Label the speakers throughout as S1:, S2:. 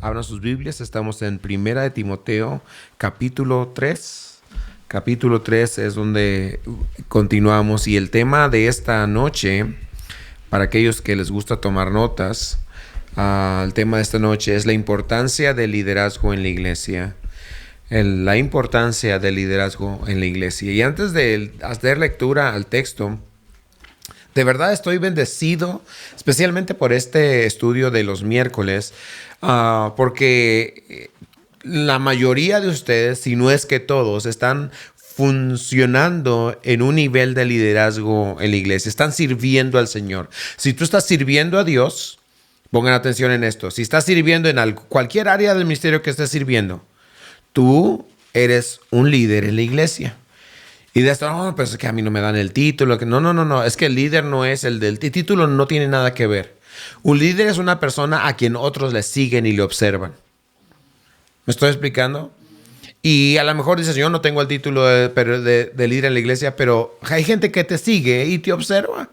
S1: abran sus Biblias. Estamos en Primera de Timoteo, capítulo 3. Capítulo 3 es donde continuamos. Y el tema de esta noche, para aquellos que les gusta tomar notas, el tema de esta noche es la importancia del liderazgo en la iglesia. La importancia del liderazgo en la iglesia. Y antes de hacer lectura al texto, de verdad estoy bendecido, especialmente por este estudio de los miércoles, porque la mayoría de ustedes, si no es que todos, están funcionando en un nivel de liderazgo en la iglesia, están sirviendo al Señor. Si tú estás sirviendo a Dios, pongan atención en esto, si estás sirviendo en cualquier área del ministerio que estés sirviendo, tú eres un líder en la iglesia. Y de esto, no, pues es que a mí no me dan el título. No. Es que el líder no es el título, no tiene nada que ver. Un líder es una persona a quien otros le siguen y le observan. ¿Me estoy explicando? Y a lo mejor dices, yo no tengo el título de líder en la iglesia, pero hay gente que te sigue y te observa.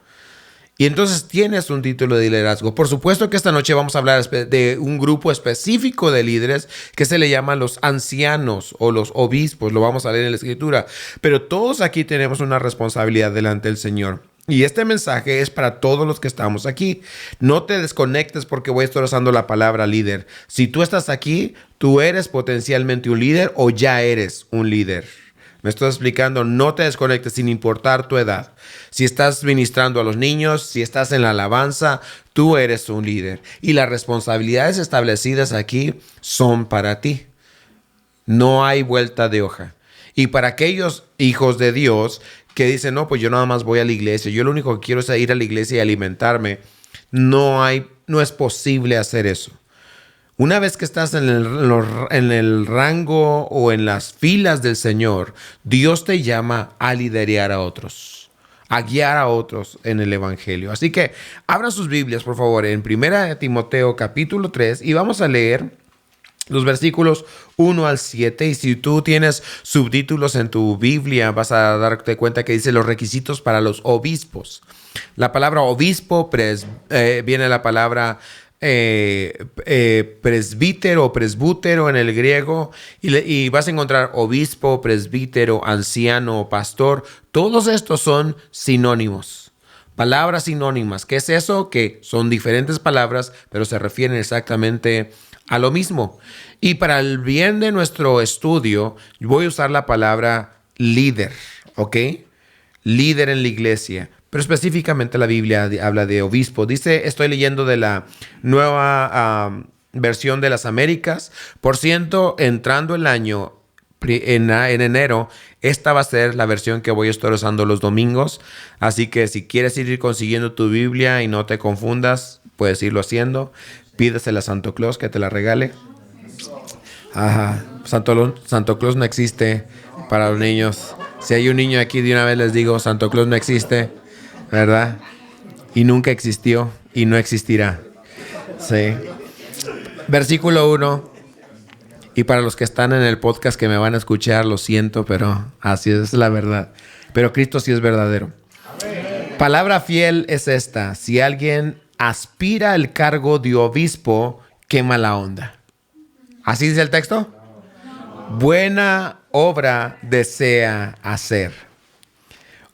S1: Y entonces tienes un título de liderazgo. Por supuesto que esta noche vamos a hablar de un grupo específico de líderes que se le llaman los ancianos o los obispos. Lo vamos a leer en la escritura. Pero todos aquí tenemos una responsabilidad delante del Señor. Y este mensaje es para todos los que estamos aquí. No te desconectes porque voy a estar usando la palabra líder. Si tú estás aquí, tú eres potencialmente un líder o ya eres un líder. Me estoy explicando, no te desconectes sin importar tu edad. Si estás ministrando a los niños, si estás en la alabanza, tú eres un líder. Y las responsabilidades establecidas aquí son para ti. No hay vuelta de hoja. Y para aquellos hijos de Dios que dicen, no, pues yo nada más voy a la iglesia, yo lo único que quiero es ir a la iglesia y alimentarme, no es posible hacer eso. Una vez que estás en el rango o en las filas del Señor, Dios te llama a liderar a otros, a guiar a otros en el Evangelio. Así que abran sus Biblias, por favor, en 1 Timoteo capítulo 3 y vamos a leer los versículos 1 al 7. Y si tú tienes subtítulos en tu Biblia, vas a darte cuenta que dice los requisitos para los obispos. La palabra obispo viene la palabra presbítero o presbútero en el griego y vas a encontrar obispo, presbítero, anciano, pastor. Todos estos son sinónimos, palabras sinónimas. ¿Qué es eso? Que son diferentes palabras pero se refieren exactamente a lo mismo. Y para el bien de nuestro estudio voy a usar la palabra líder, ¿ok? Líder en la iglesia. Pero específicamente la Biblia habla de obispo. Dice, estoy leyendo de la nueva versión de las Américas. Por ciento, entrando el año, en enero, esta va a ser la versión que voy a estar usando los domingos. Así que si quieres ir consiguiendo tu Biblia y no te confundas, puedes irlo haciendo. Pídesela a Santo Claus que te la regale. Ajá. Santo Claus no existe para los niños. Si hay un niño aquí, de una vez les digo, Santo Claus no existe, ¿verdad? Y nunca existió y no existirá. Sí. Versículo 1. Y para los que están en el podcast que me van a escuchar, lo siento, pero así es la verdad. Pero Cristo sí es verdadero. Amén. Palabra fiel es esta. Si alguien aspira al cargo de obispo, qué mala onda. ¿Así dice el texto? Buena obra desea hacer.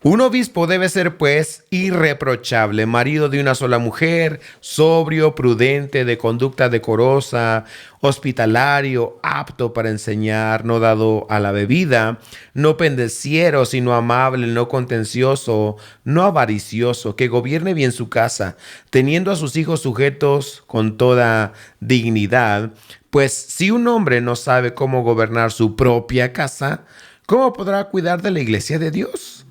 S1: Un obispo debe ser, pues, irreprochable, marido de una sola mujer, sobrio, prudente, de conducta decorosa, hospitalario, apto para enseñar, no dado a la bebida, no pendenciero, sino amable, no contencioso, no avaricioso, que gobierne bien su casa, teniendo a sus hijos sujetos con toda dignidad. Pues si un hombre no sabe cómo gobernar su propia casa, ¿cómo podrá cuidar de la iglesia de Dios?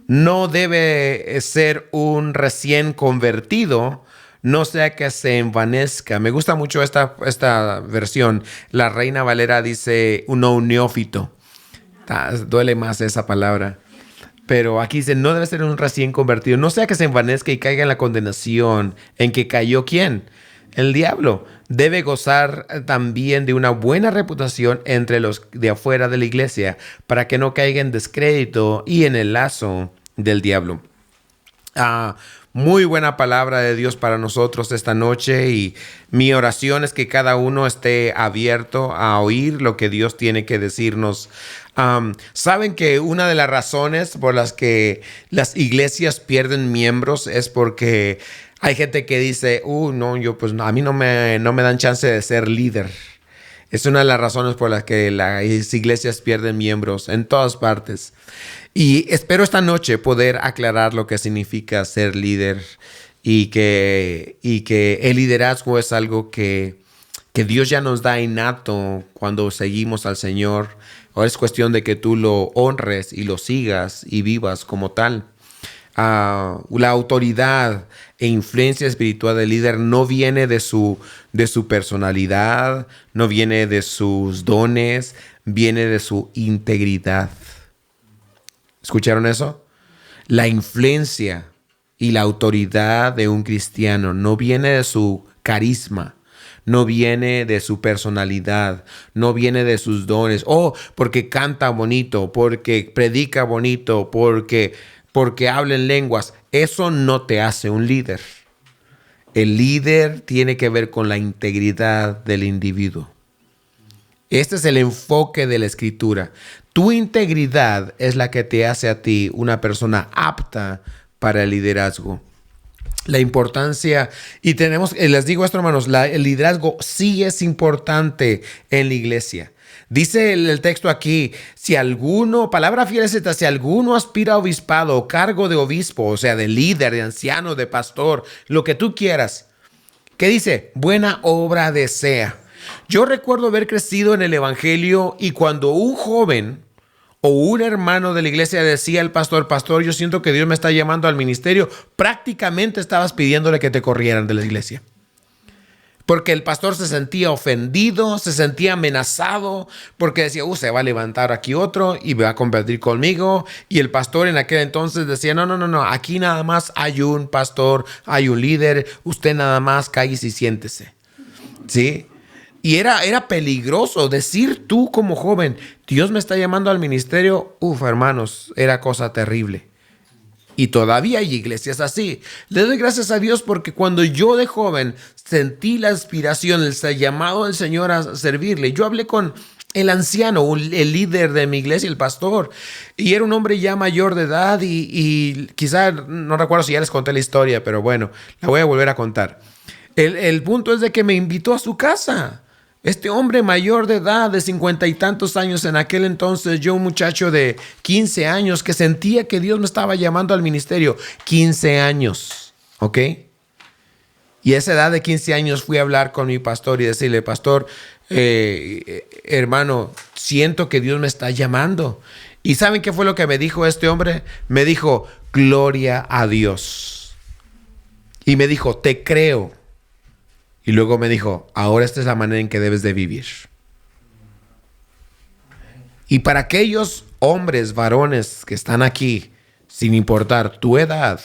S1: No debe ser un recién convertido, no sea que se envanezca. Me gusta mucho esta versión. La Reina Valera dice un neófito. Duele más esa palabra. Pero aquí dice, no debe ser un recién convertido. No sea que se envanezca y caiga en la condenación. ¿En que cayó quién? El diablo. Debe gozar también de una buena reputación entre los de afuera de la iglesia, para que no caiga en descrédito y en el lazo del diablo. muy buena palabra de Dios para nosotros esta noche y mi oración es que cada uno esté abierto a oír lo que Dios tiene que decirnos. Saben que una de las razones por las que las iglesias pierden miembros es porque hay gente que dice, no, pues a mí no me dan chance de ser líder. Es una de las razones por las que las iglesias pierden miembros en todas partes. Y espero esta noche poder aclarar lo que significa ser líder y que el liderazgo es algo que Dios ya nos da innato cuando seguimos al Señor. Ahora es cuestión de que tú lo honres y lo sigas y vivas como tal. La autoridad e influencia espiritual del líder no viene de su personalidad, no viene de sus dones, viene de su integridad. ¿Escucharon eso? La influencia y la autoridad de un cristiano no viene de su carisma, no viene de su personalidad, no viene de sus dones. Porque canta bonito, porque predica bonito, porque habla en lenguas. Eso no te hace un líder. El líder tiene que ver con la integridad del individuo. Este es el enfoque de la Escritura. Tu integridad es la que te hace a ti una persona apta para el liderazgo. La importancia, y les digo esto, hermanos, el liderazgo sí es importante en la iglesia. Dice el texto aquí, si alguno aspira a obispado o cargo de obispo, o sea, de líder, de anciano, de pastor, lo que tú quieras, ¿qué dice? Buena obra desea. Yo recuerdo haber crecido en el evangelio y cuando un joven o un hermano de la iglesia decía al pastor, yo siento que Dios me está llamando al ministerio, prácticamente estabas pidiéndole que te corrieran de la iglesia. Porque el pastor se sentía ofendido, se sentía amenazado, porque decía, se va a levantar aquí otro y va a competir conmigo. Y el pastor en aquel entonces decía, no, aquí nada más hay un pastor, hay un líder, usted nada más cállese y siéntese. ¿Sí? Y era peligroso decir tú como joven, Dios me está llamando al ministerio. Hermanos, era cosa terrible. Y todavía hay iglesias así. Le doy gracias a Dios porque cuando yo de joven sentí la inspiración, el llamado del Señor a servirle, yo hablé con el anciano, el líder de mi iglesia, el pastor, y era un hombre ya mayor de edad y quizá, no recuerdo si ya les conté la historia, pero bueno, la voy a volver a contar. El punto es de que me invitó a su casa. Este hombre mayor de edad, de 50 y tantos años en aquel entonces, yo un muchacho de 15 años que sentía que Dios me estaba llamando al ministerio. 15 años, ¿ok? Y a esa edad de 15 años fui a hablar con mi pastor y decirle, pastor, hermano, siento que Dios me está llamando. ¿Y saben qué fue lo que me dijo este hombre? Me dijo, gloria a Dios. Y me dijo, te creo. Y luego me dijo, ahora esta es la manera en que debes de vivir. Y para aquellos hombres, varones que están aquí, sin importar tu edad,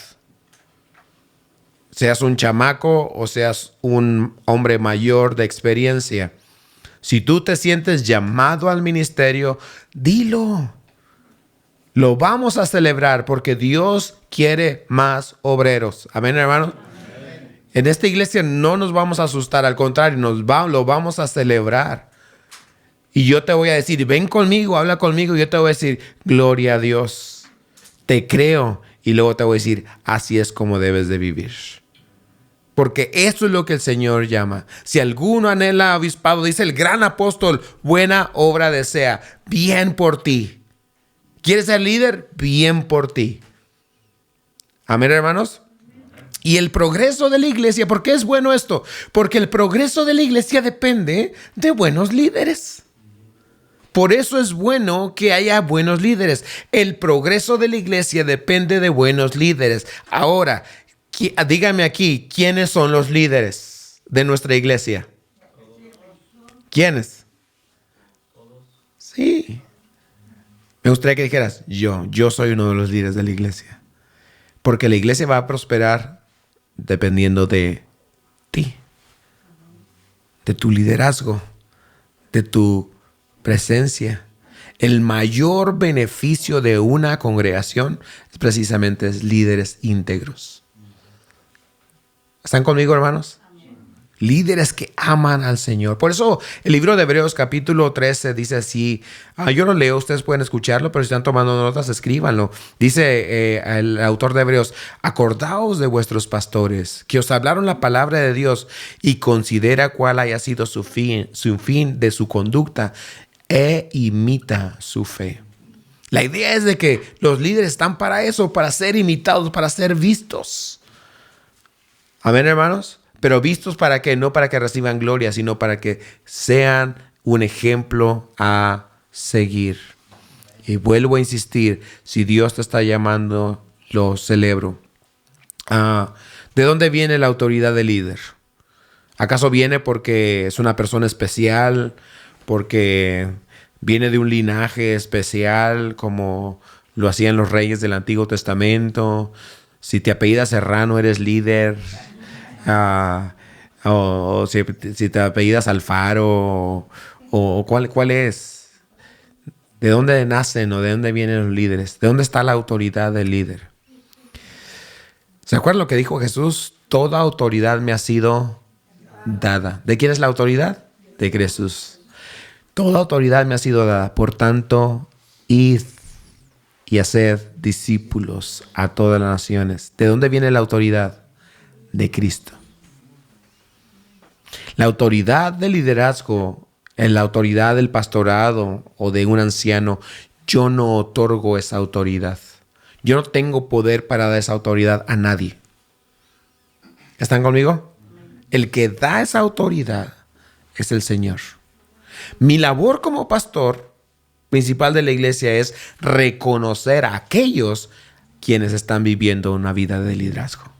S1: seas un chamaco o seas un hombre mayor de experiencia, si tú te sientes llamado al ministerio, dilo. Lo vamos a celebrar porque Dios quiere más obreros. Amén, hermanos. En esta iglesia no nos vamos a asustar, al contrario, lo vamos a celebrar. Y yo te voy a decir, ven conmigo, habla conmigo, y yo te voy a decir, gloria a Dios, te creo. Y luego te voy a decir, así es como debes de vivir. Porque eso es lo que el Señor llama. Si alguno anhela obispado, dice el gran apóstol, buena obra desea, bien por ti. ¿Quieres ser líder? Bien por ti. Amén, hermanos. Y el progreso de la iglesia, ¿por qué es bueno esto? Porque el progreso de la iglesia depende de buenos líderes. Por eso es bueno que haya buenos líderes. El progreso de la iglesia depende de buenos líderes. Ahora, dígame aquí, ¿quiénes son los líderes de nuestra iglesia? ¿Quiénes? Sí. Me gustaría que dijeras, yo soy uno de los líderes de la iglesia. Porque la iglesia va a prosperar dependiendo de ti, de tu liderazgo, de tu presencia. El mayor beneficio de una congregación es precisamente líderes íntegros. ¿Están conmigo, hermanos? Líderes que aman al Señor. Por eso el libro de Hebreos capítulo 13 dice así. Yo lo leo, ustedes pueden escucharlo, pero si están tomando notas, escríbanlo. Dice el autor de Hebreos: acordaos de vuestros pastores, que os hablaron la palabra de Dios, y considera cuál haya sido su fin de su conducta, e imita su fe. La idea es de que los líderes están para eso, para ser imitados, para ser vistos. Amén, hermanos. Pero vistos para que, no para que reciban gloria, sino para que sean un ejemplo a seguir. Y vuelvo a insistir, si Dios te está llamando, lo celebro. ¿De dónde viene la autoridad del líder? ¿Acaso viene porque es una persona especial? ¿Porque viene de un linaje especial como lo hacían los reyes del Antiguo Testamento? Si te apellidas Serrano, eres líder. O si te apellidas Alfaro, o ¿cuál es? ¿De dónde nacen o de dónde vienen los líderes? ¿De dónde está la autoridad del líder? ¿Se acuerdan lo que dijo Jesús? Toda autoridad me ha sido dada. ¿De quién es la autoridad? De Jesús. Toda autoridad me ha sido dada. Por tanto, id y haced discípulos a todas las naciones. ¿De dónde viene la autoridad? De Cristo. La autoridad del liderazgo, en la autoridad del pastorado o de un anciano, yo no otorgo esa autoridad. Yo no tengo poder para dar esa autoridad a nadie. ¿Están conmigo? El que da esa autoridad es el Señor. Mi labor como pastor principal de la iglesia es reconocer a aquellos quienes están viviendo una vida de liderazgo.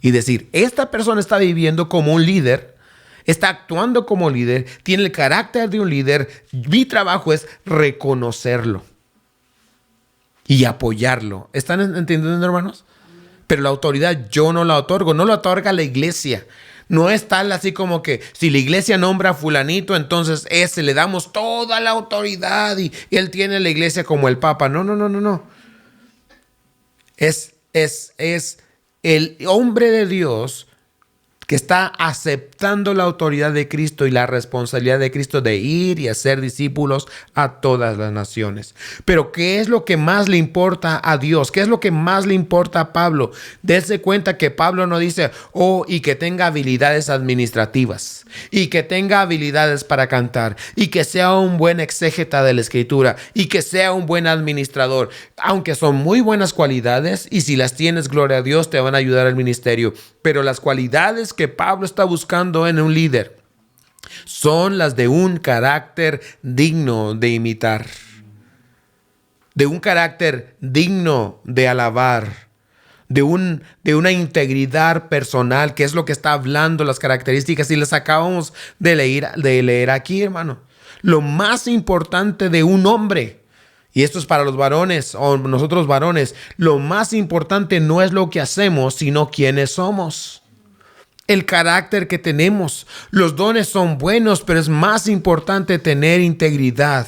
S1: Y decir, esta persona está viviendo como un líder, está actuando como líder, tiene el carácter de un líder. Mi trabajo es reconocerlo y apoyarlo. ¿Están entendiendo, hermanos? Pero la autoridad yo no la otorgo, no la otorga la iglesia. No es tal así como que si la iglesia nombra a fulanito, entonces ese le damos toda la autoridad y él tiene la iglesia como el papa. No. Es el hombre de Dios que está aceptando la autoridad de Cristo y la responsabilidad de Cristo de ir y hacer discípulos a todas las naciones. Pero ¿qué es lo que más le importa a Dios? ¿Qué es lo que más le importa a Pablo? Dense cuenta que Pablo no dice, y que tenga habilidades administrativas, y que tenga habilidades para cantar, y que sea un buen exégeta de la Escritura, y que sea un buen administrador. Aunque son muy buenas cualidades, y si las tienes, gloria a Dios, te van a ayudar al ministerio. Pero las cualidades que Pablo está buscando en un líder son las de un carácter digno de imitar, de un carácter digno de alabar, de una integridad personal, que es lo que está hablando las características y las acabamos de leer aquí, hermano. Lo más importante de un hombre, y esto es para los varones o nosotros varones, lo más importante no es lo que hacemos, sino quiénes somos. El carácter que tenemos. Los dones son buenos, pero es más importante tener integridad.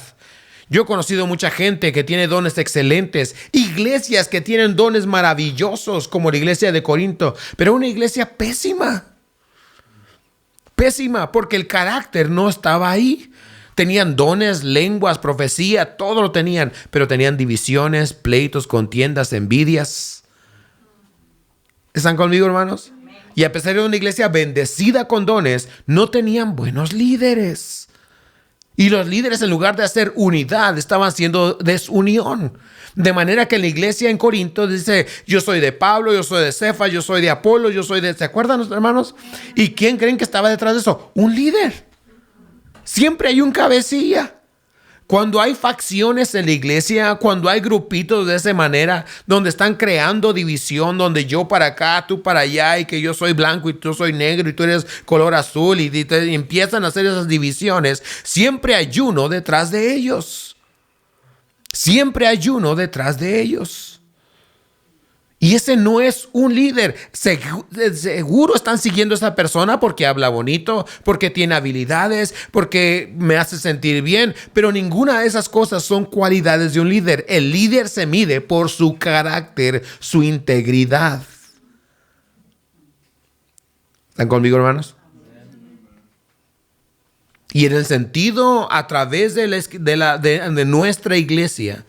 S1: Yo he conocido mucha gente que tiene dones excelentes, iglesias que tienen dones maravillosos, como la iglesia de Corinto, pero una iglesia pésima. Pésima, porque el carácter no estaba ahí. Tenían dones, lenguas, profecía, todo lo tenían, pero tenían divisiones, pleitos, contiendas, envidias. ¿Están conmigo, hermanos? Y a pesar de una iglesia bendecida con dones, no tenían buenos líderes. Y los líderes, en lugar de hacer unidad, estaban haciendo desunión. De manera que la iglesia en Corinto dice, yo soy de Pablo, yo soy de Cefas, yo soy de Apolo, yo soy de... ¿Se acuerdan, hermanos? ¿Y quién creen que estaba detrás de eso? Un líder. Siempre hay un cabecilla. Cuando hay facciones en la iglesia, cuando hay grupitos de esa manera, donde están creando división, donde yo para acá, tú para allá, y que yo soy blanco y tú soy negro y tú eres color azul, y empiezan a hacer esas divisiones, siempre hay uno detrás de ellos. Siempre hay uno detrás de ellos. Y ese no es un líder. Seguro están siguiendo a esa persona porque habla bonito, porque tiene habilidades, porque me hace sentir bien, pero ninguna de esas cosas son cualidades de un líder. El líder se mide por su carácter, su integridad. ¿Están conmigo, hermanos? Y en el sentido, a través de nuestra iglesia,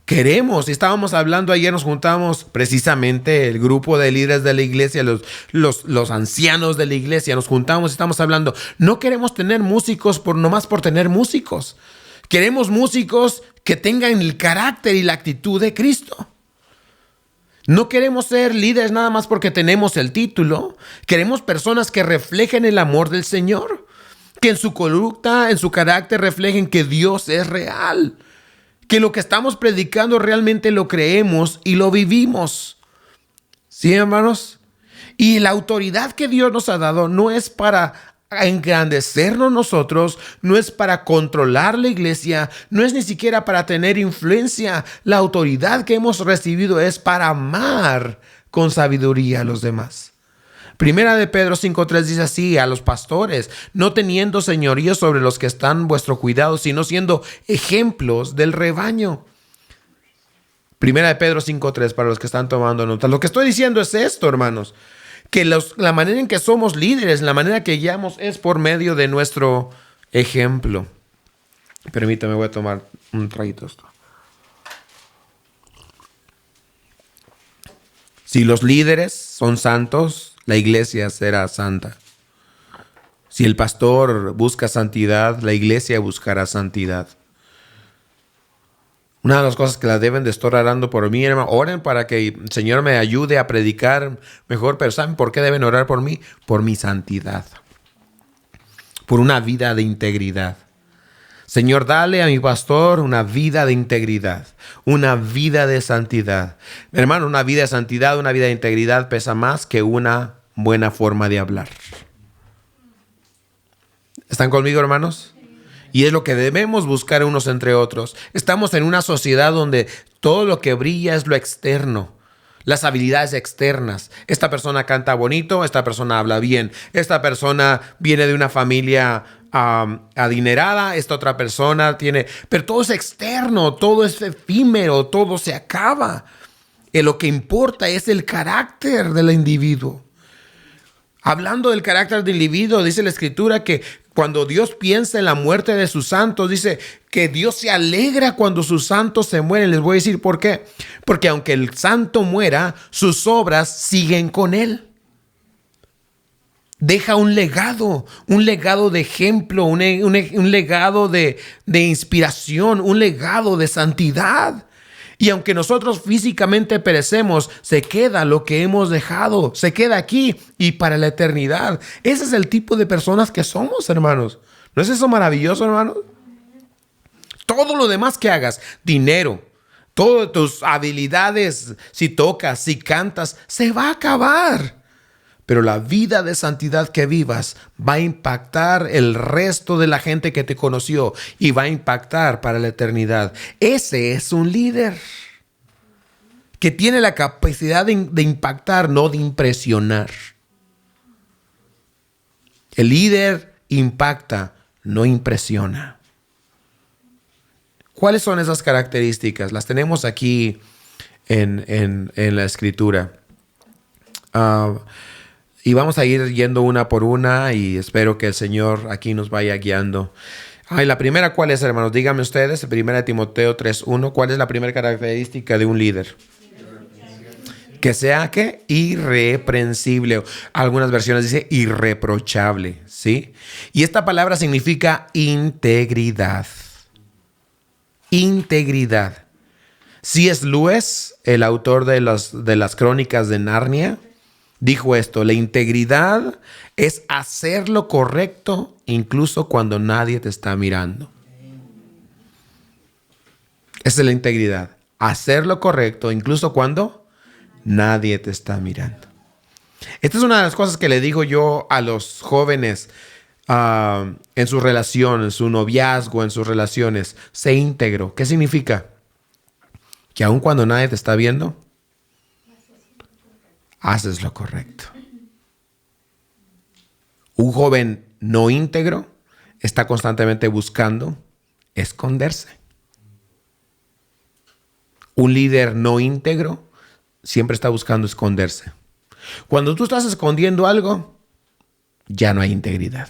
S1: queremos, y estábamos hablando ayer, nos juntamos precisamente el grupo de líderes de la iglesia, los ancianos de la iglesia, nos juntamos y estamos hablando, no queremos tener músicos nomás por tener músicos. Queremos músicos que tengan el carácter y la actitud de Cristo. No queremos ser líderes nada más porque tenemos el título. Queremos personas que reflejen el amor del Señor, que en su conducta, en su carácter reflejen que Dios es real, que lo que estamos predicando realmente lo creemos y lo vivimos. ¿Sí, hermanos? Y la autoridad que Dios nos ha dado no es para engrandecernos nosotros, no es para controlar la iglesia, no es ni siquiera para tener influencia. La autoridad que hemos recibido es para amar con sabiduría a los demás. Primera de Pedro 5:3 dice así: a los pastores, no teniendo señorío sobre los que están vuestro cuidado, sino siendo ejemplos del rebaño. Primera de Pedro 5:3, para los que están tomando nota. Lo que estoy diciendo es esto, hermanos, que la manera en que somos líderes, la manera que guiamos es por medio de nuestro ejemplo. Permítame, voy a tomar un traguito esto. Si los líderes son santos, la iglesia será santa. Si el pastor busca santidad, la iglesia buscará santidad. Una de las cosas que la deben de estar orando por mí, hermano, oren para que el Señor me ayude a predicar mejor, pero ¿saben por qué deben orar por mí? Por mi santidad, por una vida de integridad. Señor, dale a mi pastor una vida de integridad, una vida de santidad. Hermano, una vida de santidad, una vida de integridad pesa más que una buena forma de hablar. ¿Están conmigo, hermanos? Y es lo que debemos buscar unos entre otros. Estamos en una sociedad donde todo lo que brilla es lo externo, las habilidades externas. Esta persona canta bonito, esta persona habla bien, esta persona viene de una familia adinerada, esta otra persona tiene... Pero todo es externo, todo es efímero, todo se acaba. Y lo que importa es el carácter del individuo. Hablando del carácter del individuo, dice la Escritura que cuando Dios piensa en la muerte de sus santos, dice que Dios se alegra cuando sus santos se mueren. Les voy a decir por qué. Porque aunque el santo muera, sus obras siguen con él. Deja un legado de ejemplo, un legado de inspiración, un legado de santidad. Y aunque nosotros físicamente perecemos, se queda lo que hemos dejado, se queda aquí y para la eternidad. Ese es el tipo de personas que somos, hermanos. ¿No es eso maravilloso, hermanos? Todo lo demás que hagas, dinero, todas tus habilidades, si tocas, si cantas, se va a acabar. Pero la vida de santidad que vivas va a impactar el resto de la gente que te conoció y va a impactar para la eternidad. Ese es un líder que tiene la capacidad de impactar, no de impresionar. El líder impacta, no impresiona. ¿Cuáles son esas características? Las tenemos aquí en la Escritura. Y vamos a ir yendo una por una y espero que el Señor aquí nos vaya guiando. La primera, ¿cuál es, hermanos? Díganme ustedes, 1 Timoteo 3:1, ¿cuál es la primera característica de un líder? Que sea, ¿qué? Irreprensible. Algunas versiones dice irreprochable, ¿sí? Y esta palabra significa integridad. Integridad. C.S. Lewis, el autor de las Crónicas de Narnia, dijo esto: la integridad es hacer lo correcto incluso cuando nadie te está mirando. Esa es la integridad. Hacer lo correcto incluso cuando nadie te está mirando. Esta es una de las cosas que le digo yo a los jóvenes en su relación, en su noviazgo, en sus relaciones. Sé íntegro. ¿Qué significa? Que aun cuando nadie te está viendo, haces lo correcto. Un joven no íntegro está constantemente buscando esconderse. Un líder no íntegro siempre está buscando esconderse. Cuando tú estás escondiendo algo, ya no hay integridad.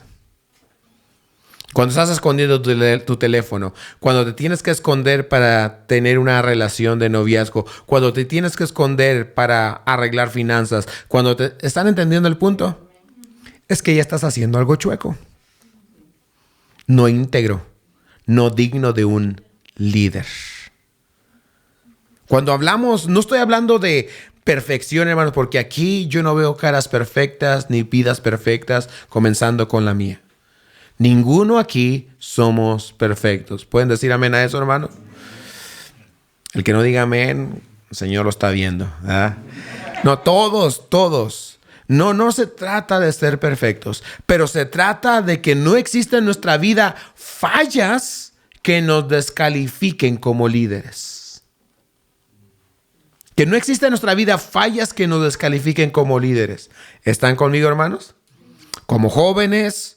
S1: Cuando estás escondiendo tu teléfono, cuando te tienes que esconder para tener una relación de noviazgo, cuando te tienes que esconder para arreglar finanzas, cuando te... ¿Están entendiendo el punto? Es que ya estás haciendo algo chueco. No íntegro, no digno de un líder. Cuando hablamos, no estoy hablando de perfección, hermanos, porque aquí yo no veo caras perfectas ni vidas perfectas, comenzando con la mía. Ninguno aquí somos perfectos. ¿Pueden decir amén a eso, hermano? El que no diga amén, el Señor lo está viendo. ¿Ah? No, todos. No se trata de ser perfectos, pero se trata de que no existen en nuestra vida fallas que nos descalifiquen como líderes. Que no existen en nuestra vida fallas que nos descalifiquen como líderes. ¿Están conmigo, hermanos? Como jóvenes,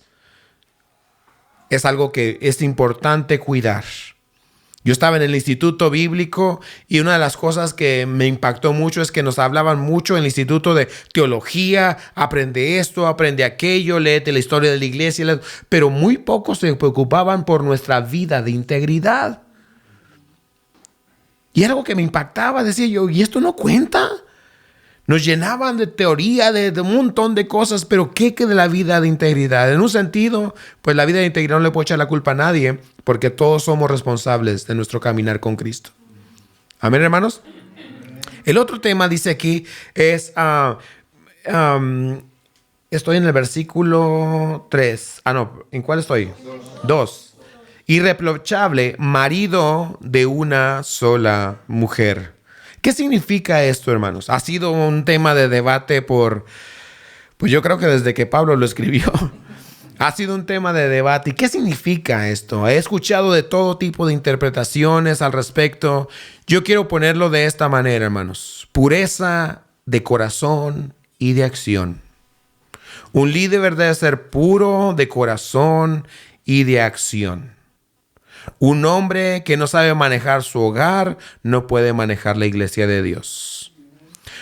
S1: es algo que es importante cuidar. Yo estaba en el instituto bíblico y una de las cosas que me impactó mucho es que nos hablaban mucho en el instituto de teología, aprende esto, aprende aquello, léete la historia de la iglesia, pero muy pocos se preocupaban por nuestra vida de integridad. Y algo que me impactaba, decía yo, ¿y esto no cuenta? Nos llenaban de teoría, de un montón de cosas, pero ¿qué de la vida de integridad? En un sentido, pues la vida de integridad no le puedo echar la culpa a nadie, porque todos somos responsables de nuestro caminar con Cristo. Amén, hermanos. El otro tema dice aquí es, estoy en el versículo 3. ¿En cuál estoy? 2. Irreprochable, marido de una sola mujer. ¿Qué significa esto, hermanos? Ha sido un tema de debate pues yo creo que desde que Pablo lo escribió. Ha sido un tema de debate. ¿Y qué significa esto? He escuchado de todo tipo de interpretaciones al respecto. Yo quiero ponerlo de esta manera, hermanos. Pureza de corazón y de acción. Un líder debe ser puro de corazón y de acción. Un hombre que no sabe manejar su hogar no puede manejar la iglesia de Dios.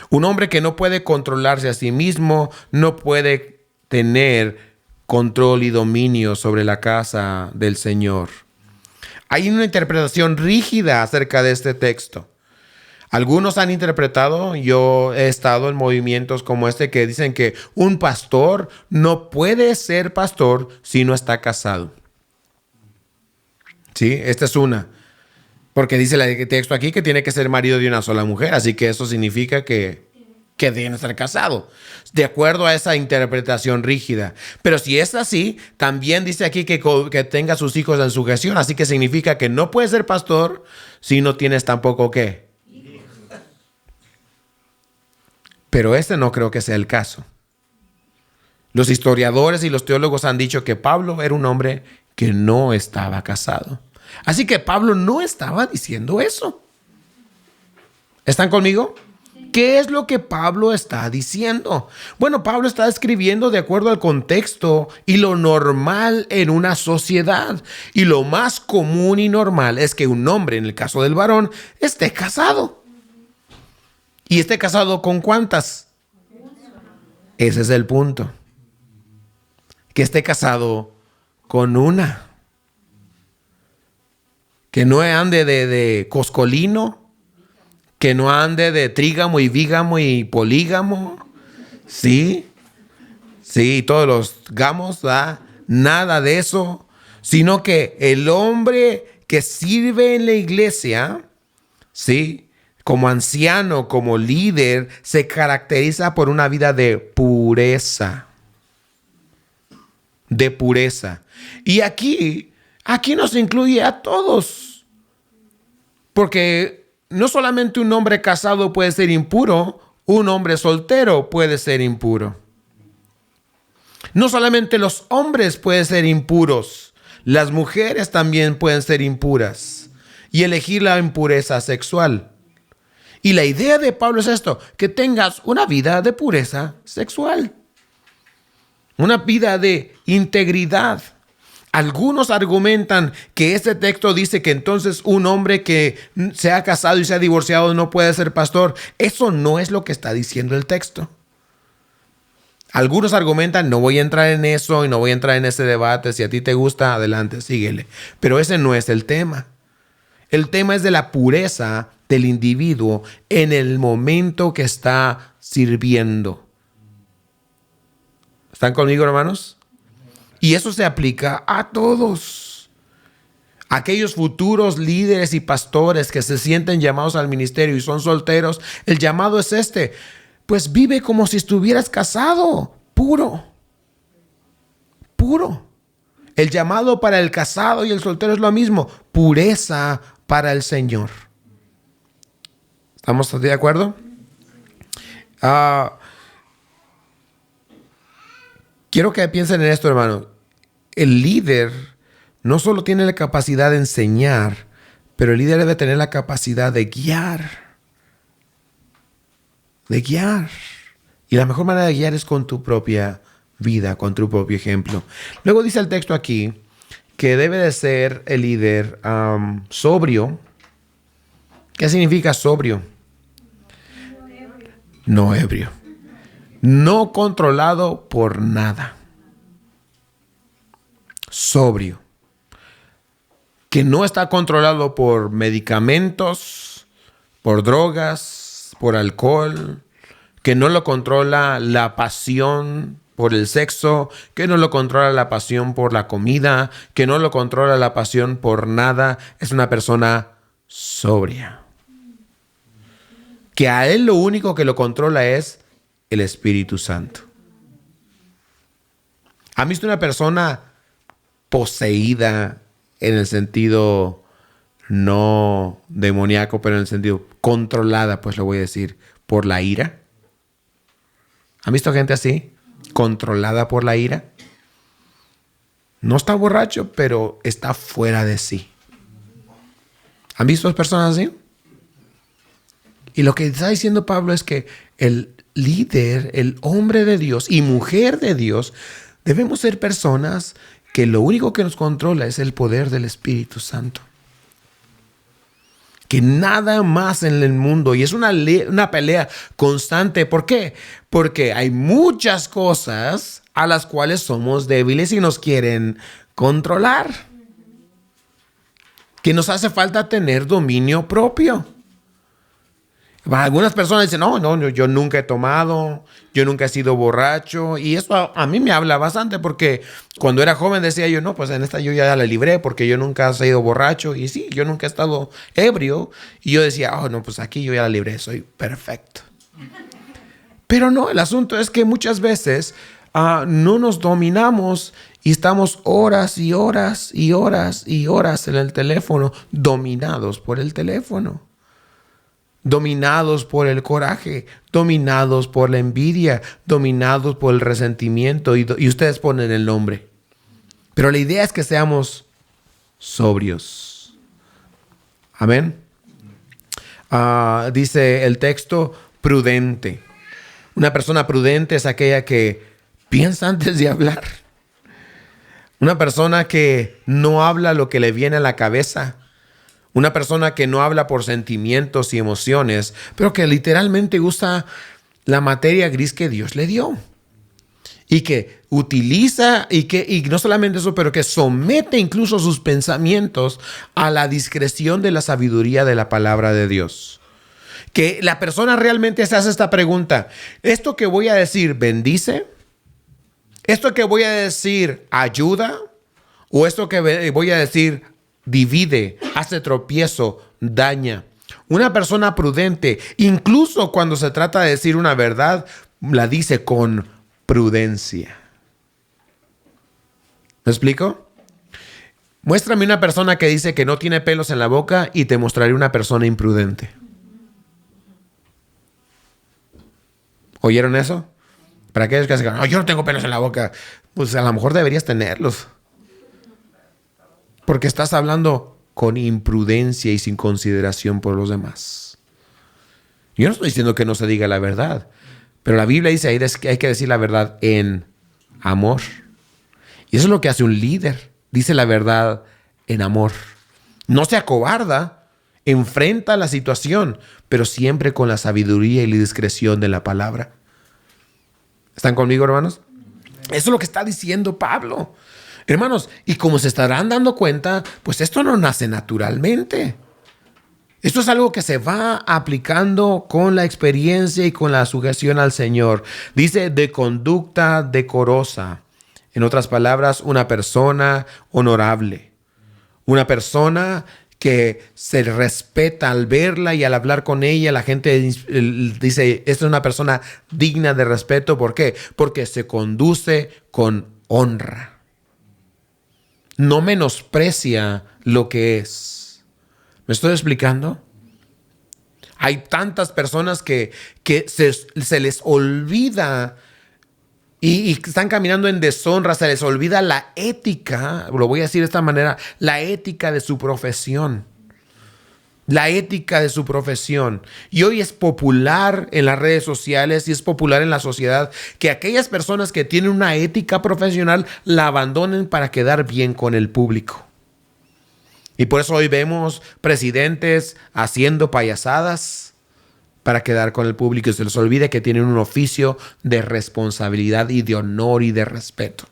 S1: Un hombre que no puede controlarse a sí mismo no puede tener control y dominio sobre la casa del Señor. Hay una interpretación rígida acerca de este texto. Algunos han interpretado, yo he estado en movimientos como este que dicen que un pastor no puede ser pastor si no está casado. Sí, esta es una. Porque dice el texto aquí que tiene que ser marido de una sola mujer. Así que eso significa que deben estar casados. De acuerdo a esa interpretación rígida. Pero si es así, también dice aquí que tenga sus hijos en sujeción. Así que significa que no puedes ser pastor si no tienes tampoco ¿qué? Pero no creo que sea el caso. Los historiadores y los teólogos han dicho que Pablo era un hombre que no estaba casado. Así que Pablo no estaba diciendo eso. ¿Están conmigo? ¿Qué es lo que Pablo está diciendo? Bueno, Pablo está escribiendo de acuerdo al contexto y lo normal en una sociedad. Y lo más común y normal es que un hombre, en el caso del varón, esté casado. ¿Y esté casado con cuántas? Ese es el punto. Que esté casado con una. Que no ande de coscolino. Que no ande de trígamo y bígamo y polígamo. Sí. Sí, todos los gamos, ¿verdad? Nada de eso. Sino que el hombre que sirve en la iglesia, sí, como anciano, como líder, se caracteriza por una vida de pureza. De pureza. Y aquí nos incluye a todos. Porque no solamente un hombre casado puede ser impuro, un hombre soltero puede ser impuro. No solamente los hombres pueden ser impuros, las mujeres también pueden ser impuras y elegir la impureza sexual. Y la idea de Pablo es esto, que tengas una vida de pureza sexual. Una vida de integridad. Algunos argumentan que este texto dice que entonces un hombre que se ha casado y se ha divorciado no puede ser pastor. Eso no es lo que está diciendo el texto. Algunos argumentan, no voy a entrar en eso y no voy a entrar en ese debate. Si a ti te gusta, adelante, síguele. Pero ese no es el tema. El tema es de la pureza del individuo en el momento que está sirviendo. ¿Están conmigo, hermanos? Y eso se aplica a todos. Aquellos futuros líderes y pastores que se sienten llamados al ministerio y son solteros, el llamado es este. Pues vive como si estuvieras casado, puro. Puro. El llamado para el casado y el soltero es lo mismo, pureza para el Señor. ¿Estamos de acuerdo? Quiero que piensen en esto, hermano. El líder no solo tiene la capacidad de enseñar, pero el líder debe tener la capacidad de guiar. De guiar. Y la mejor manera de guiar es con tu propia vida, con tu propio ejemplo. Luego dice el texto aquí que debe de ser el líder sobrio. ¿Qué significa sobrio? No ebrio. No controlado por nada. Sobrio. Que no está controlado por medicamentos, por drogas, por alcohol, que no lo controla la pasión por el sexo, que no lo controla la pasión por la comida, que no lo controla la pasión por nada. Es una persona sobria. Que a él lo único que lo controla es el Espíritu Santo. ¿Han visto una persona poseída en el sentido no demoníaco, pero en el sentido controlada, pues lo voy a decir, por la ira? ¿Han visto gente así? Controlada por la ira. No está borracho, pero está fuera de sí. ¿Han visto personas así? Y lo que está diciendo Pablo es que el líder, el hombre de Dios y mujer de Dios, debemos ser personas que lo único que nos controla es el poder del Espíritu Santo. Que nada más en el mundo, y es una pelea constante. ¿Por qué? Porque hay muchas cosas a las cuales somos débiles y nos quieren controlar. Que nos hace falta tener dominio propio. Algunas personas dicen, no, yo nunca he tomado, yo nunca he sido borracho. Y eso a mí me habla bastante porque cuando era joven decía yo, no, pues en esta yo ya la libré porque yo nunca he sido borracho. Y sí, yo nunca he estado ebrio. Y yo decía, no, pues aquí yo ya la libré, soy perfecto. Pero no, el asunto es que muchas veces no nos dominamos y estamos horas y horas y horas y horas en el teléfono, dominados por el teléfono. Dominados por el coraje, dominados por la envidia, dominados por el resentimiento y ustedes ponen el nombre. Pero la idea es que seamos sobrios. Amén. Dice el texto, prudente. Una persona prudente es aquella que piensa antes de hablar. Una persona que no habla lo que le viene a la cabeza. Una persona que no habla por sentimientos y emociones, pero que literalmente usa la materia gris que Dios le dio. Y que utiliza, y no solamente eso, pero que somete incluso sus pensamientos a la discreción de la sabiduría de la palabra de Dios. Que la persona realmente se hace esta pregunta: ¿esto que voy a decir bendice? ¿Esto que voy a decir ayuda? ¿O esto que voy a decir divide, hace tropiezo, daña? Una persona prudente, incluso cuando se trata de decir una verdad, la dice con prudencia. ¿Me explico? Muéstrame una persona que dice que no tiene pelos en la boca y te mostraré una persona imprudente. ¿Oyeron eso? Para aquellos que dicen, no, yo no tengo pelos en la boca, pues a lo mejor deberías tenerlos. Porque estás hablando con imprudencia y sin consideración por los demás. Yo no estoy diciendo que no se diga la verdad, pero la Biblia dice ahí que hay que decir la verdad en amor. Y eso es lo que hace un líder. Dice la verdad en amor. No se acobarda, enfrenta la situación, pero siempre con la sabiduría y la discreción de la palabra. ¿Están conmigo, hermanos? Eso es lo que está diciendo Pablo. Hermanos, y como se estarán dando cuenta, pues esto no nace naturalmente. Esto es algo que se va aplicando con la experiencia y con la sujeción al Señor. Dice de conducta decorosa. En otras palabras, una persona honorable. Una persona que se respeta al verla y al hablar con ella. La gente dice, esta es una persona digna de respeto. ¿Por qué? Porque se conduce con honra. No menosprecia lo que es. ¿Me estoy explicando? Hay tantas personas que se les olvida y están caminando en deshonra, se les olvida la ética, lo voy a decir de esta manera, la ética de su profesión. La ética de su profesión. Y hoy es popular en las redes sociales y es popular en la sociedad que aquellas personas que tienen una ética profesional la abandonen para quedar bien con el público. Y por eso hoy vemos presidentes haciendo payasadas para quedar con el público y se les olvida que tienen un oficio de responsabilidad y de honor y de respeto.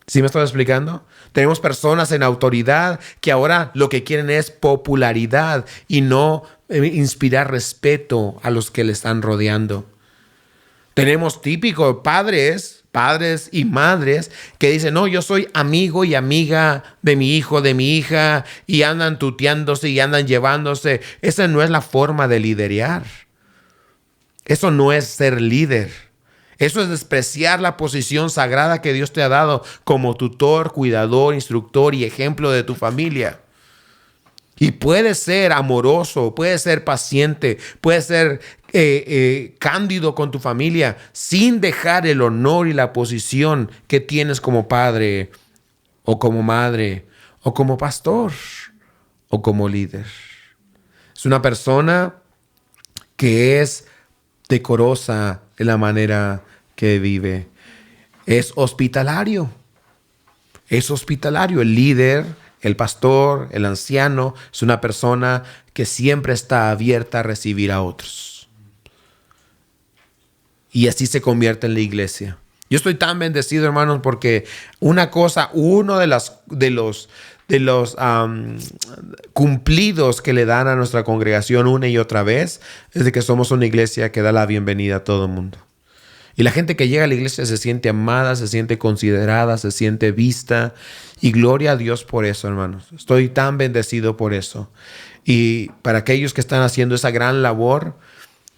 S1: ¿Sí me estoy explicando? Tenemos personas en autoridad que ahora lo que quieren es popularidad y no inspirar respeto a los que le están rodeando. Tenemos típicos padres y madres que dicen, no, yo soy amigo y amiga de mi hijo, de mi hija, y andan tuteándose y andan llevándose. Esa no es la forma de liderear. Eso no es ser líder. Eso es despreciar la posición sagrada que Dios te ha dado como tutor, cuidador, instructor y ejemplo de tu familia. Y puedes ser amoroso, puedes ser paciente, puedes ser cándido con tu familia sin dejar el honor y la posición que tienes como padre o como madre o como pastor o como líder. Es una persona que es decorosa en la manera que vive. Es hospitalario. Es hospitalario. El líder, el pastor, el anciano, es una persona que siempre está abierta a recibir a otros. Y así se convierte en la iglesia. Yo estoy tan bendecido, hermanos, porque uno de los cumplidos que le dan a nuestra congregación una y otra vez es de que somos una iglesia que da la bienvenida a todo el mundo. Y la gente que llega a la iglesia se siente amada, se siente considerada, se siente vista. Y gloria a Dios por eso, hermanos. Estoy tan bendecido por eso. Y para aquellos que están haciendo esa gran labor,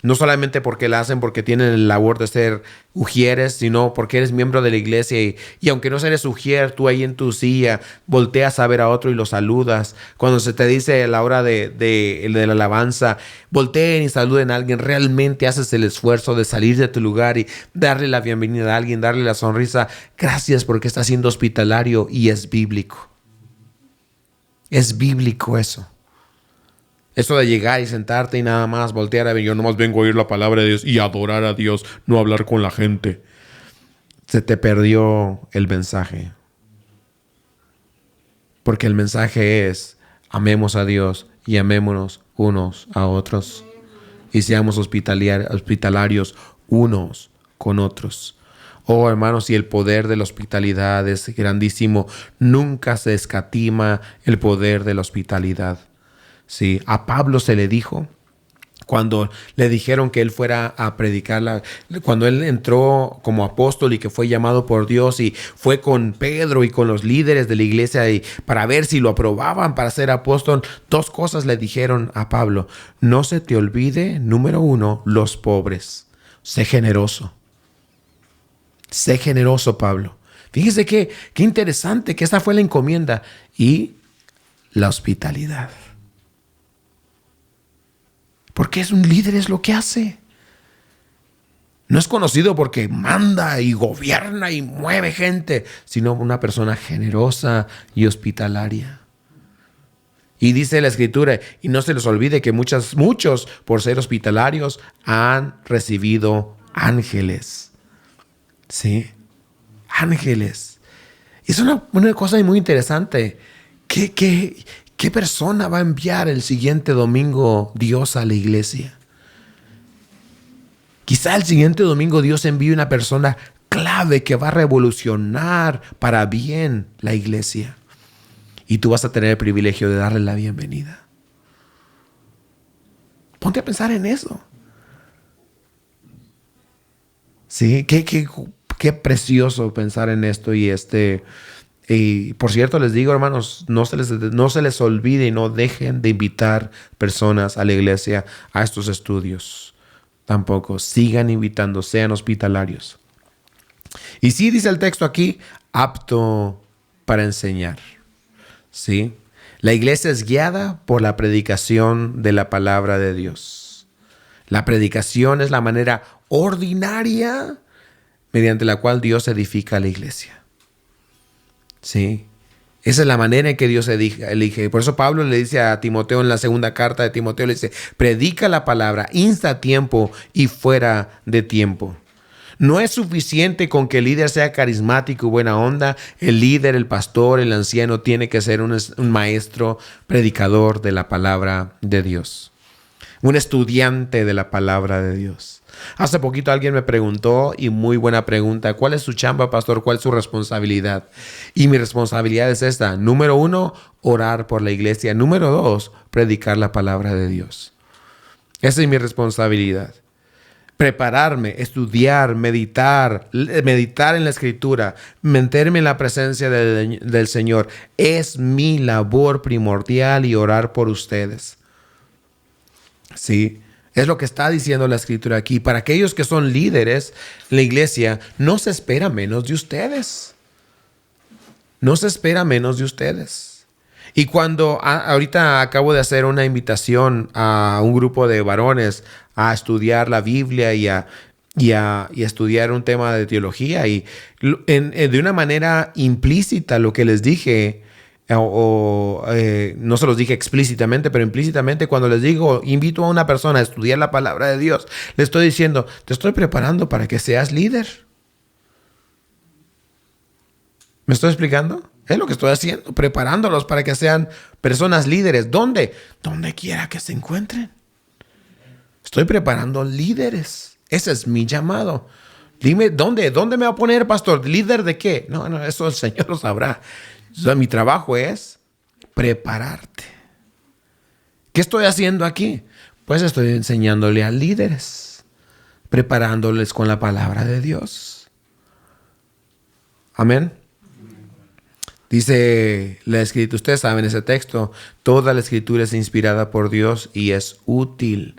S1: no solamente porque la hacen porque tienen la labor de ser ujieres, sino porque eres miembro de la iglesia y aunque no eres ujier, tú ahí en tu silla volteas a ver a otro y lo saludas. Cuando se te dice a la hora de la alabanza, volteen y saluden a alguien, realmente haces el esfuerzo de salir de tu lugar y darle la bienvenida a alguien, darle la sonrisa. Gracias porque estás siendo hospitalario y es bíblico. Es bíblico eso. Eso de llegar y sentarte y nada más voltear a ver, yo nomás vengo a oír la palabra de Dios y adorar a Dios, no hablar con la gente. Se te perdió el mensaje. Porque el mensaje es, amemos a Dios y amémonos unos a otros. Y seamos hospitalarios unos con otros. Oh, hermanos, y el poder de la hospitalidad es grandísimo. Nunca se escatima el poder de la hospitalidad. Sí, a Pablo se le dijo, cuando le dijeron que él fuera a predicar, cuando él entró como apóstol y que fue llamado por Dios y fue con Pedro y con los líderes de la iglesia y para ver si lo aprobaban para ser apóstol, dos cosas le dijeron a Pablo. No se te olvide, número uno, los pobres. Sé generoso. Sé generoso, Pablo. Fíjese qué interesante que esta fue la encomienda y la hospitalidad. Porque es un líder, es lo que hace. No es conocido porque manda y gobierna y mueve gente, sino una persona generosa y hospitalaria. Y dice la Escritura, y no se les olvide que muchos, por ser hospitalarios, han recibido ángeles. ¿Sí? Ángeles. Es una cosa muy interesante. ¿Qué persona va a enviar el siguiente domingo Dios a la iglesia? Quizá el siguiente domingo Dios envíe una persona clave que va a revolucionar para bien la iglesia. Y tú vas a tener el privilegio de darle la bienvenida. Ponte a pensar en eso. Sí, qué precioso pensar en esto. Y por cierto, les digo, hermanos, no se les olvide y no dejen de invitar personas a la iglesia a estos estudios. Tampoco sigan invitando, sean hospitalarios. Y sí dice el texto aquí, apto para enseñar. ¿Sí? La iglesia es guiada por la predicación de la palabra de Dios. La predicación es la manera ordinaria mediante la cual Dios edifica a la iglesia. ¿Sí? Esa es la manera en que Dios elige. Por eso Pablo le dice a Timoteo en la segunda carta de Timoteo, le dice, predica la palabra, insta a tiempo y fuera de tiempo. No es suficiente con que el líder sea carismático y buena onda. El líder, el pastor, el anciano tiene que ser un maestro predicador de la palabra de Dios. Un estudiante de la palabra de Dios. Hace poquito alguien me preguntó, y muy buena pregunta, ¿cuál es su chamba, pastor? ¿Cuál es su responsabilidad? Y mi responsabilidad es esta. Número 1, orar por la iglesia. Número 2, predicar la palabra de Dios. Esa es mi responsabilidad. Prepararme, estudiar, meditar en la escritura, meterme en la presencia del Señor. Es mi labor primordial y orar por ustedes. Sí, es lo que está diciendo la escritura aquí. Para aquellos que son líderes en la iglesia, no se espera menos de ustedes. No se espera menos de ustedes. Y cuando ahorita acabo de hacer una invitación a un grupo de varones a estudiar la Biblia y a estudiar un tema de teología, y de una manera implícita lo que les dije, no se los dije explícitamente, pero implícitamente cuando les digo, invito a una persona a estudiar la palabra de Dios, le estoy diciendo, te estoy preparando para que seas líder. ¿Me estoy explicando? Es lo que estoy haciendo, preparándolos para que sean personas líderes. ¿Dónde? Donde quiera que se encuentren. Estoy preparando líderes. Ese es mi llamado. Dime, ¿dónde me va a poner, pastor? ¿Líder de qué? No, eso el Señor lo sabrá. O sea, mi trabajo es prepararte. ¿Qué estoy haciendo aquí? Pues estoy enseñándole a líderes, preparándoles con la palabra de Dios. Amén. Dice la escritura, ustedes saben ese texto, toda la escritura es inspirada por Dios y es útil.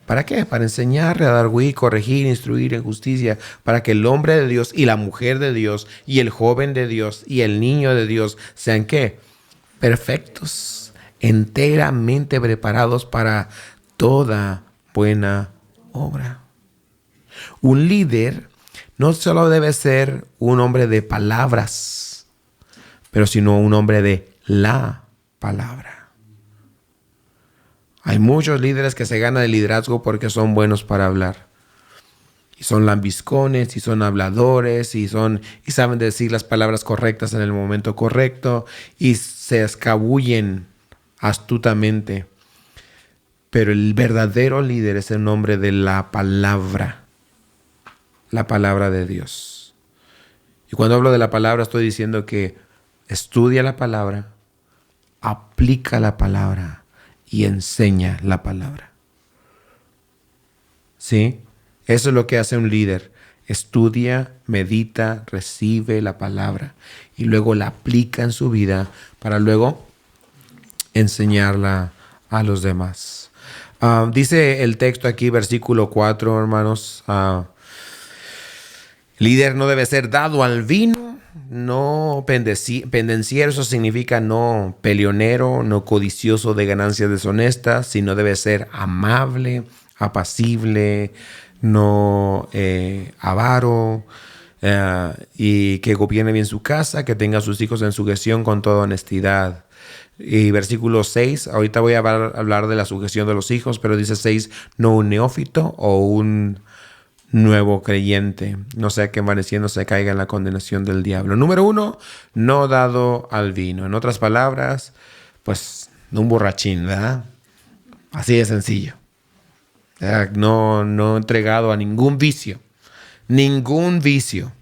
S1: ¿Para qué? Para enseñar, redarguir, corregir, instruir en justicia, para que el hombre de Dios y la mujer de Dios y el joven de Dios y el niño de Dios sean ¿qué? Perfectos, enteramente preparados para toda buena obra. Un líder no solo debe ser un hombre de palabras, pero sino un hombre de la palabra. Hay muchos líderes que se ganan el liderazgo porque son buenos para hablar. Y son lambiscones, y son habladores, y saben decir las palabras correctas en el momento correcto, y se escabullen astutamente. Pero el verdadero líder es el hombre de la palabra de Dios. Y cuando hablo de la palabra estoy diciendo que estudia la palabra, aplica la palabra y enseña la palabra. ¿Sí? Eso es lo que hace un líder. Estudia, medita, recibe la palabra y luego la aplica en su vida para luego enseñarla a los demás. Dice el texto aquí, versículo 4, hermanos. Líder no debe ser dado al vino, no pendenciero, eso significa no peleonero, no codicioso de ganancias deshonestas, sino debe ser amable, apacible, no avaro, y que gobierne bien su casa, que tenga a sus hijos en sujeción con toda honestidad. Y versículo 6, ahorita voy a hablar de la sujeción de los hijos, pero dice 6, no un neófito o un nuevo creyente, no sea que envaneciendo se caiga en la condenación del diablo. Número 1, no dado al vino. En otras palabras, pues un borrachín, ¿verdad? Así de sencillo. No entregado a ningún vicio. Ningún vicio.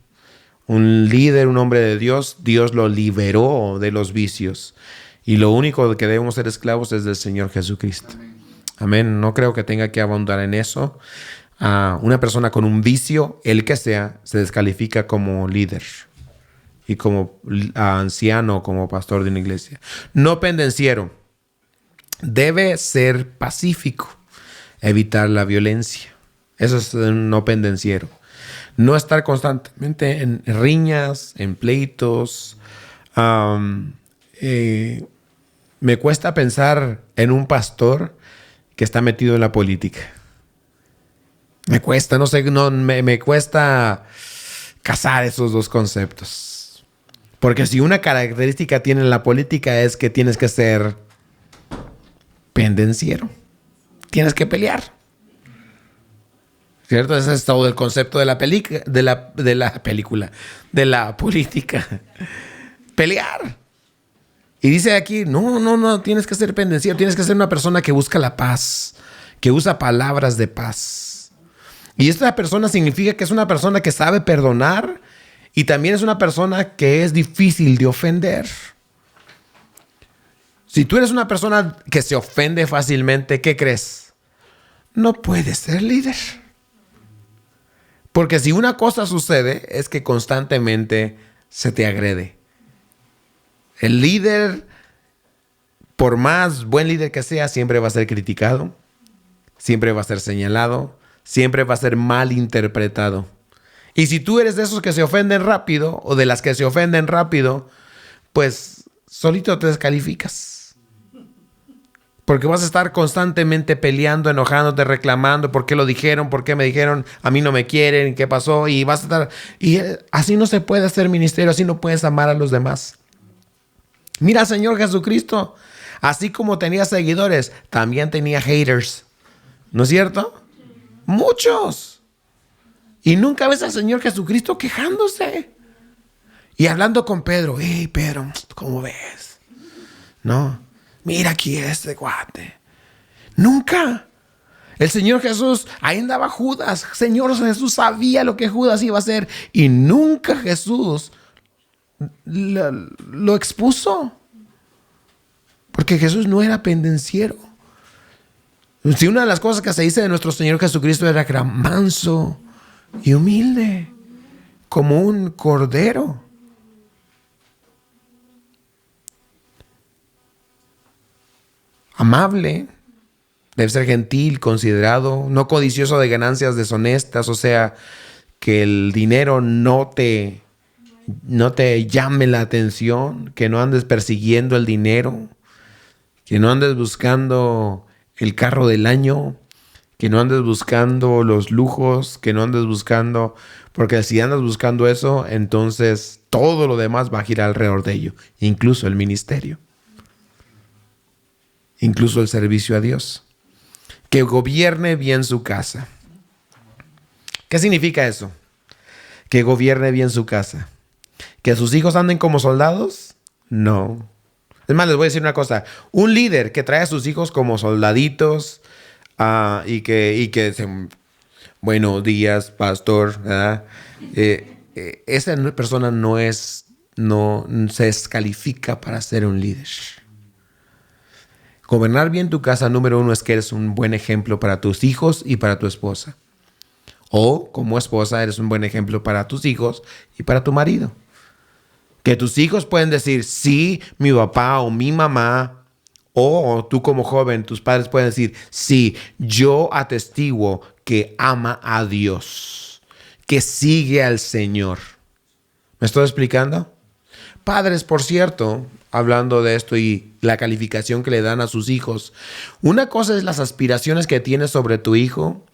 S1: Un líder, un hombre de Dios, Dios lo liberó de los vicios. Y lo único de que debemos ser esclavos es del Señor Jesucristo. Amén. No creo que tenga que abundar en eso. Una persona con un vicio, el que sea, se descalifica como líder y como anciano, como pastor de una iglesia. No pendenciero. Debe ser pacífico. Evitar la violencia. Eso es un no pendenciero. No estar constantemente en riñas, en pleitos. Me cuesta pensar en un pastor que está metido en la política. Me cuesta, no sé, me cuesta casar esos dos conceptos. Porque si una característica tiene la política es que tienes que ser pendenciero. Tienes que pelear. ¿Cierto? Ese es todo el concepto de la película, de la política. Pelear. Y dice aquí, no, tienes que ser pendenciero, tienes que ser una persona que busca la paz, que usa palabras de paz. Y esta persona significa que es una persona que sabe perdonar y también es una persona que es difícil de ofender. Si tú eres una persona que se ofende fácilmente, ¿qué crees? No puedes ser líder. Porque si una cosa sucede es que constantemente se te agrede. El líder, por más buen líder que sea, siempre va a ser criticado, siempre va a ser señalado, siempre va a ser mal interpretado. Y si tú eres de esos que se ofenden rápido o de las que se ofenden rápido, pues solito te descalificas. Porque vas a estar constantemente peleando, enojándote, reclamando por qué lo dijeron, por qué me dijeron, a mí no me quieren, qué pasó. Y vas a estar... Y así no se puede hacer ministerio, así no puedes amar a los demás. Mira al Señor Jesucristo, así como tenía seguidores, también tenía haters. ¿No es cierto? Muchos. Y nunca ves al Señor Jesucristo quejándose. Y hablando con Pedro, hey Pedro, ¿cómo ves? No. Mira aquí este cuate. Nunca. El Señor Jesús, ahí andaba Judas. Señor Jesús sabía lo que Judas iba a hacer. Y nunca Jesús lo expuso. Porque Jesús no era pendenciero. Si una de las cosas que se dice de nuestro Señor Jesucristo era que era manso y humilde, como un cordero. Amable, debe ser gentil, considerado, no codicioso de ganancias deshonestas, o sea, que el dinero no te llame la atención, que no andes persiguiendo el dinero, que no andes buscando el carro del año, que no andes buscando los lujos, que no andes buscando, porque si andas buscando eso, entonces todo lo demás va a girar alrededor de ello, incluso el ministerio. Incluso el servicio a Dios. Que gobierne bien su casa. ¿Qué significa eso? Que gobierne bien su casa. ¿Que sus hijos anden como soldados? No. Es más, les voy a decir una cosa. Un líder que trae a sus hijos como soldaditos y que se, buenos días, pastor. Esa persona no se descalifica para ser un líder. Gobernar bien tu casa, número uno, es que eres un buen ejemplo para tus hijos y para tu esposa. O como esposa eres un buen ejemplo para tus hijos y para tu marido. Que tus hijos pueden decir, sí, mi papá o mi mamá, o tú como joven, tus padres pueden decir, sí, yo atestiguo que ama a Dios, que sigue al Señor. ¿Me estoy explicando? Padres, por cierto, hablando de esto y la calificación que le dan a sus hijos. Una cosa es las aspiraciones que tienes sobre tu hijo,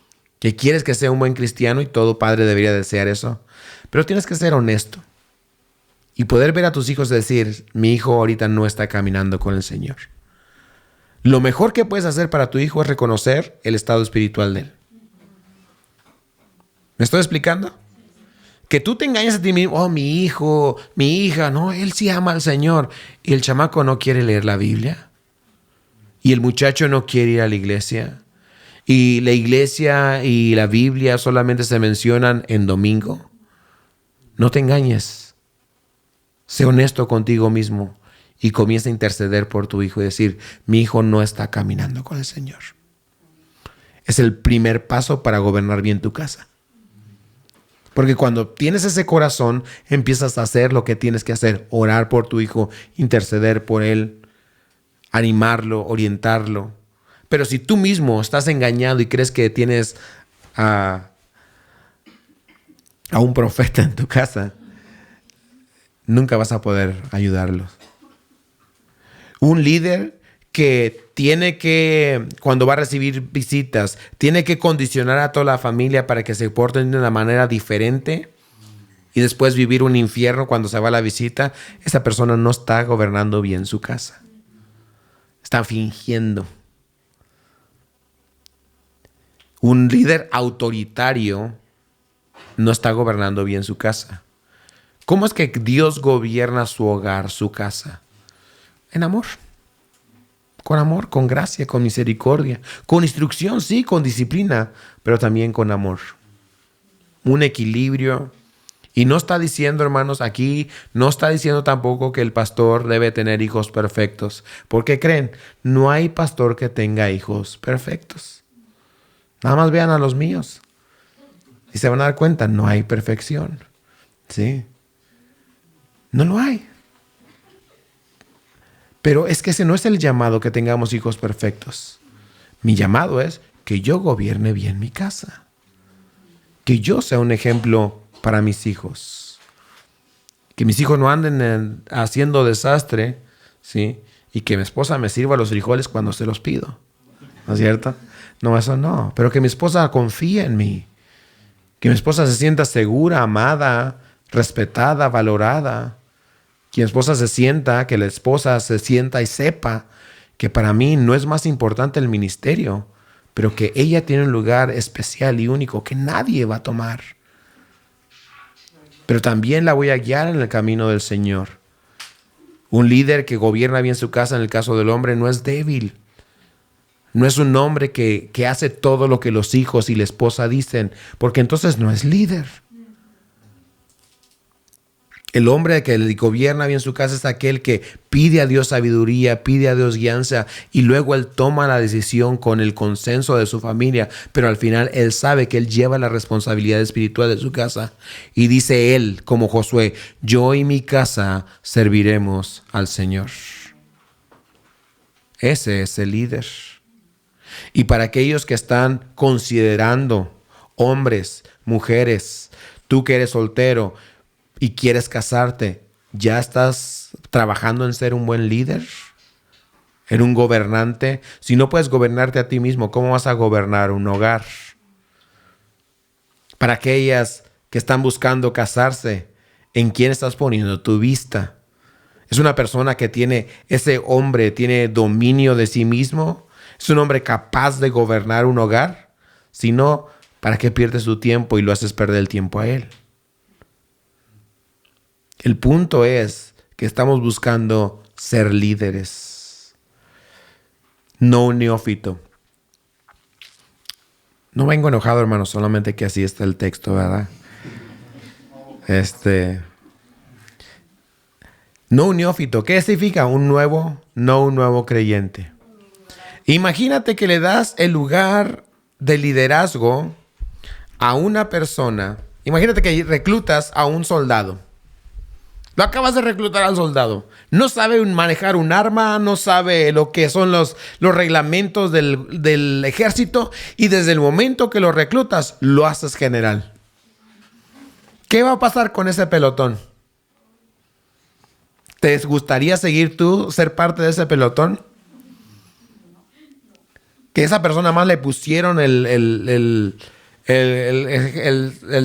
S1: que quieres que sea un buen cristiano y todo padre debería desear eso. Pero tienes que ser honesto y poder ver a tus hijos decir, mi hijo ahorita no está caminando con el Señor. Lo mejor que puedes hacer para tu hijo es reconocer el estado espiritual de él. ¿Me estoy explicando? Que tú te engañes a ti mismo, oh, mi hijo, mi hija, no, él sí ama al Señor. Y el chamaco no quiere leer la Biblia. Y el muchacho no quiere ir a la iglesia. Y la iglesia y la Biblia solamente se mencionan en domingo. No te engañes. Sé honesto contigo mismo y comienza a interceder por tu hijo y decir, mi hijo no está caminando con el Señor. Es el primer paso para gobernar bien tu casa. Porque cuando tienes ese corazón, empiezas a hacer lo que tienes que hacer. Orar por tu hijo, interceder por él, animarlo, orientarlo. Pero si tú mismo estás engañado y crees que tienes a un profeta en tu casa, nunca vas a poder ayudarlos. Un líder que tiene que, cuando va a recibir visitas, tiene que condicionar a toda la familia para que se porten de una manera diferente y después vivir un infierno cuando se va a la visita, esa persona no está gobernando bien su casa. Está fingiendo. Un líder autoritario no está gobernando bien su casa. ¿Cómo es que Dios gobierna su hogar, su casa? En amor. Con amor, con gracia, con misericordia. Con instrucción, sí, con disciplina, pero también con amor. Un equilibrio. Y no está diciendo, hermanos, aquí no está diciendo tampoco que el pastor debe tener hijos perfectos. ¿Por qué creen? No hay pastor que tenga hijos perfectos. Nada más vean a los míos. Y se van a dar cuenta, no hay perfección. ¿Sí? No lo hay. Pero es que ese no es el llamado, que tengamos hijos perfectos. Mi llamado es que yo gobierne bien mi casa. Que yo sea un ejemplo para mis hijos. Que mis hijos no anden haciendo desastre, ¿sí? Y que mi esposa me sirva los frijoles cuando se los pido. ¿No es cierto? No, eso no. Pero que mi esposa confíe en mí. Que mi esposa se sienta segura, amada, respetada, valorada. Que mi esposa se sienta, que la esposa se sienta y sepa que para mí no es más importante el ministerio, pero que ella tiene un lugar especial y único que nadie va a tomar. Pero también la voy a guiar en el camino del Señor. Un líder que gobierna bien su casa, en el caso del hombre, no es débil. No es un hombre que hace todo lo que los hijos y la esposa dicen, porque entonces no es líder. El hombre que gobierna bien su casa es aquel que pide a Dios sabiduría, pide a Dios guianza y luego él toma la decisión con el consenso de su familia, pero al final él sabe que él lleva la responsabilidad espiritual de su casa y dice él, como Josué, yo y mi casa serviremos al Señor. Ese es el líder. Y para aquellos que están considerando, hombres, mujeres, tú que eres soltero y quieres casarte, ¿ya estás trabajando en ser un buen líder? ¿En un gobernante? Si no puedes gobernarte a ti mismo, ¿cómo vas a gobernar un hogar? Para aquellas que están buscando casarse, ¿en quién estás poniendo tu vista? ¿Es una persona que ese hombre tiene dominio de sí mismo? ¿Es un hombre capaz de gobernar un hogar? Si no, ¿para qué pierdes tu tiempo y lo haces perder el tiempo a él? El punto es que estamos buscando ser líderes, no un neófito. No vengo enojado, hermano, solamente que así está el texto, ¿verdad? No un neófito. ¿Qué significa? Un nuevo, no un nuevo creyente. Imagínate que le das el lugar de liderazgo a una persona. Imagínate que reclutas a un soldado. Lo acabas de reclutar al soldado. No sabe manejar un arma, no sabe lo que son los reglamentos del ejército y desde el momento que lo reclutas, lo haces general. ¿Qué va a pasar con ese pelotón? ¿Te gustaría seguir tú, ser parte de ese pelotón? Que esa persona más le pusieron el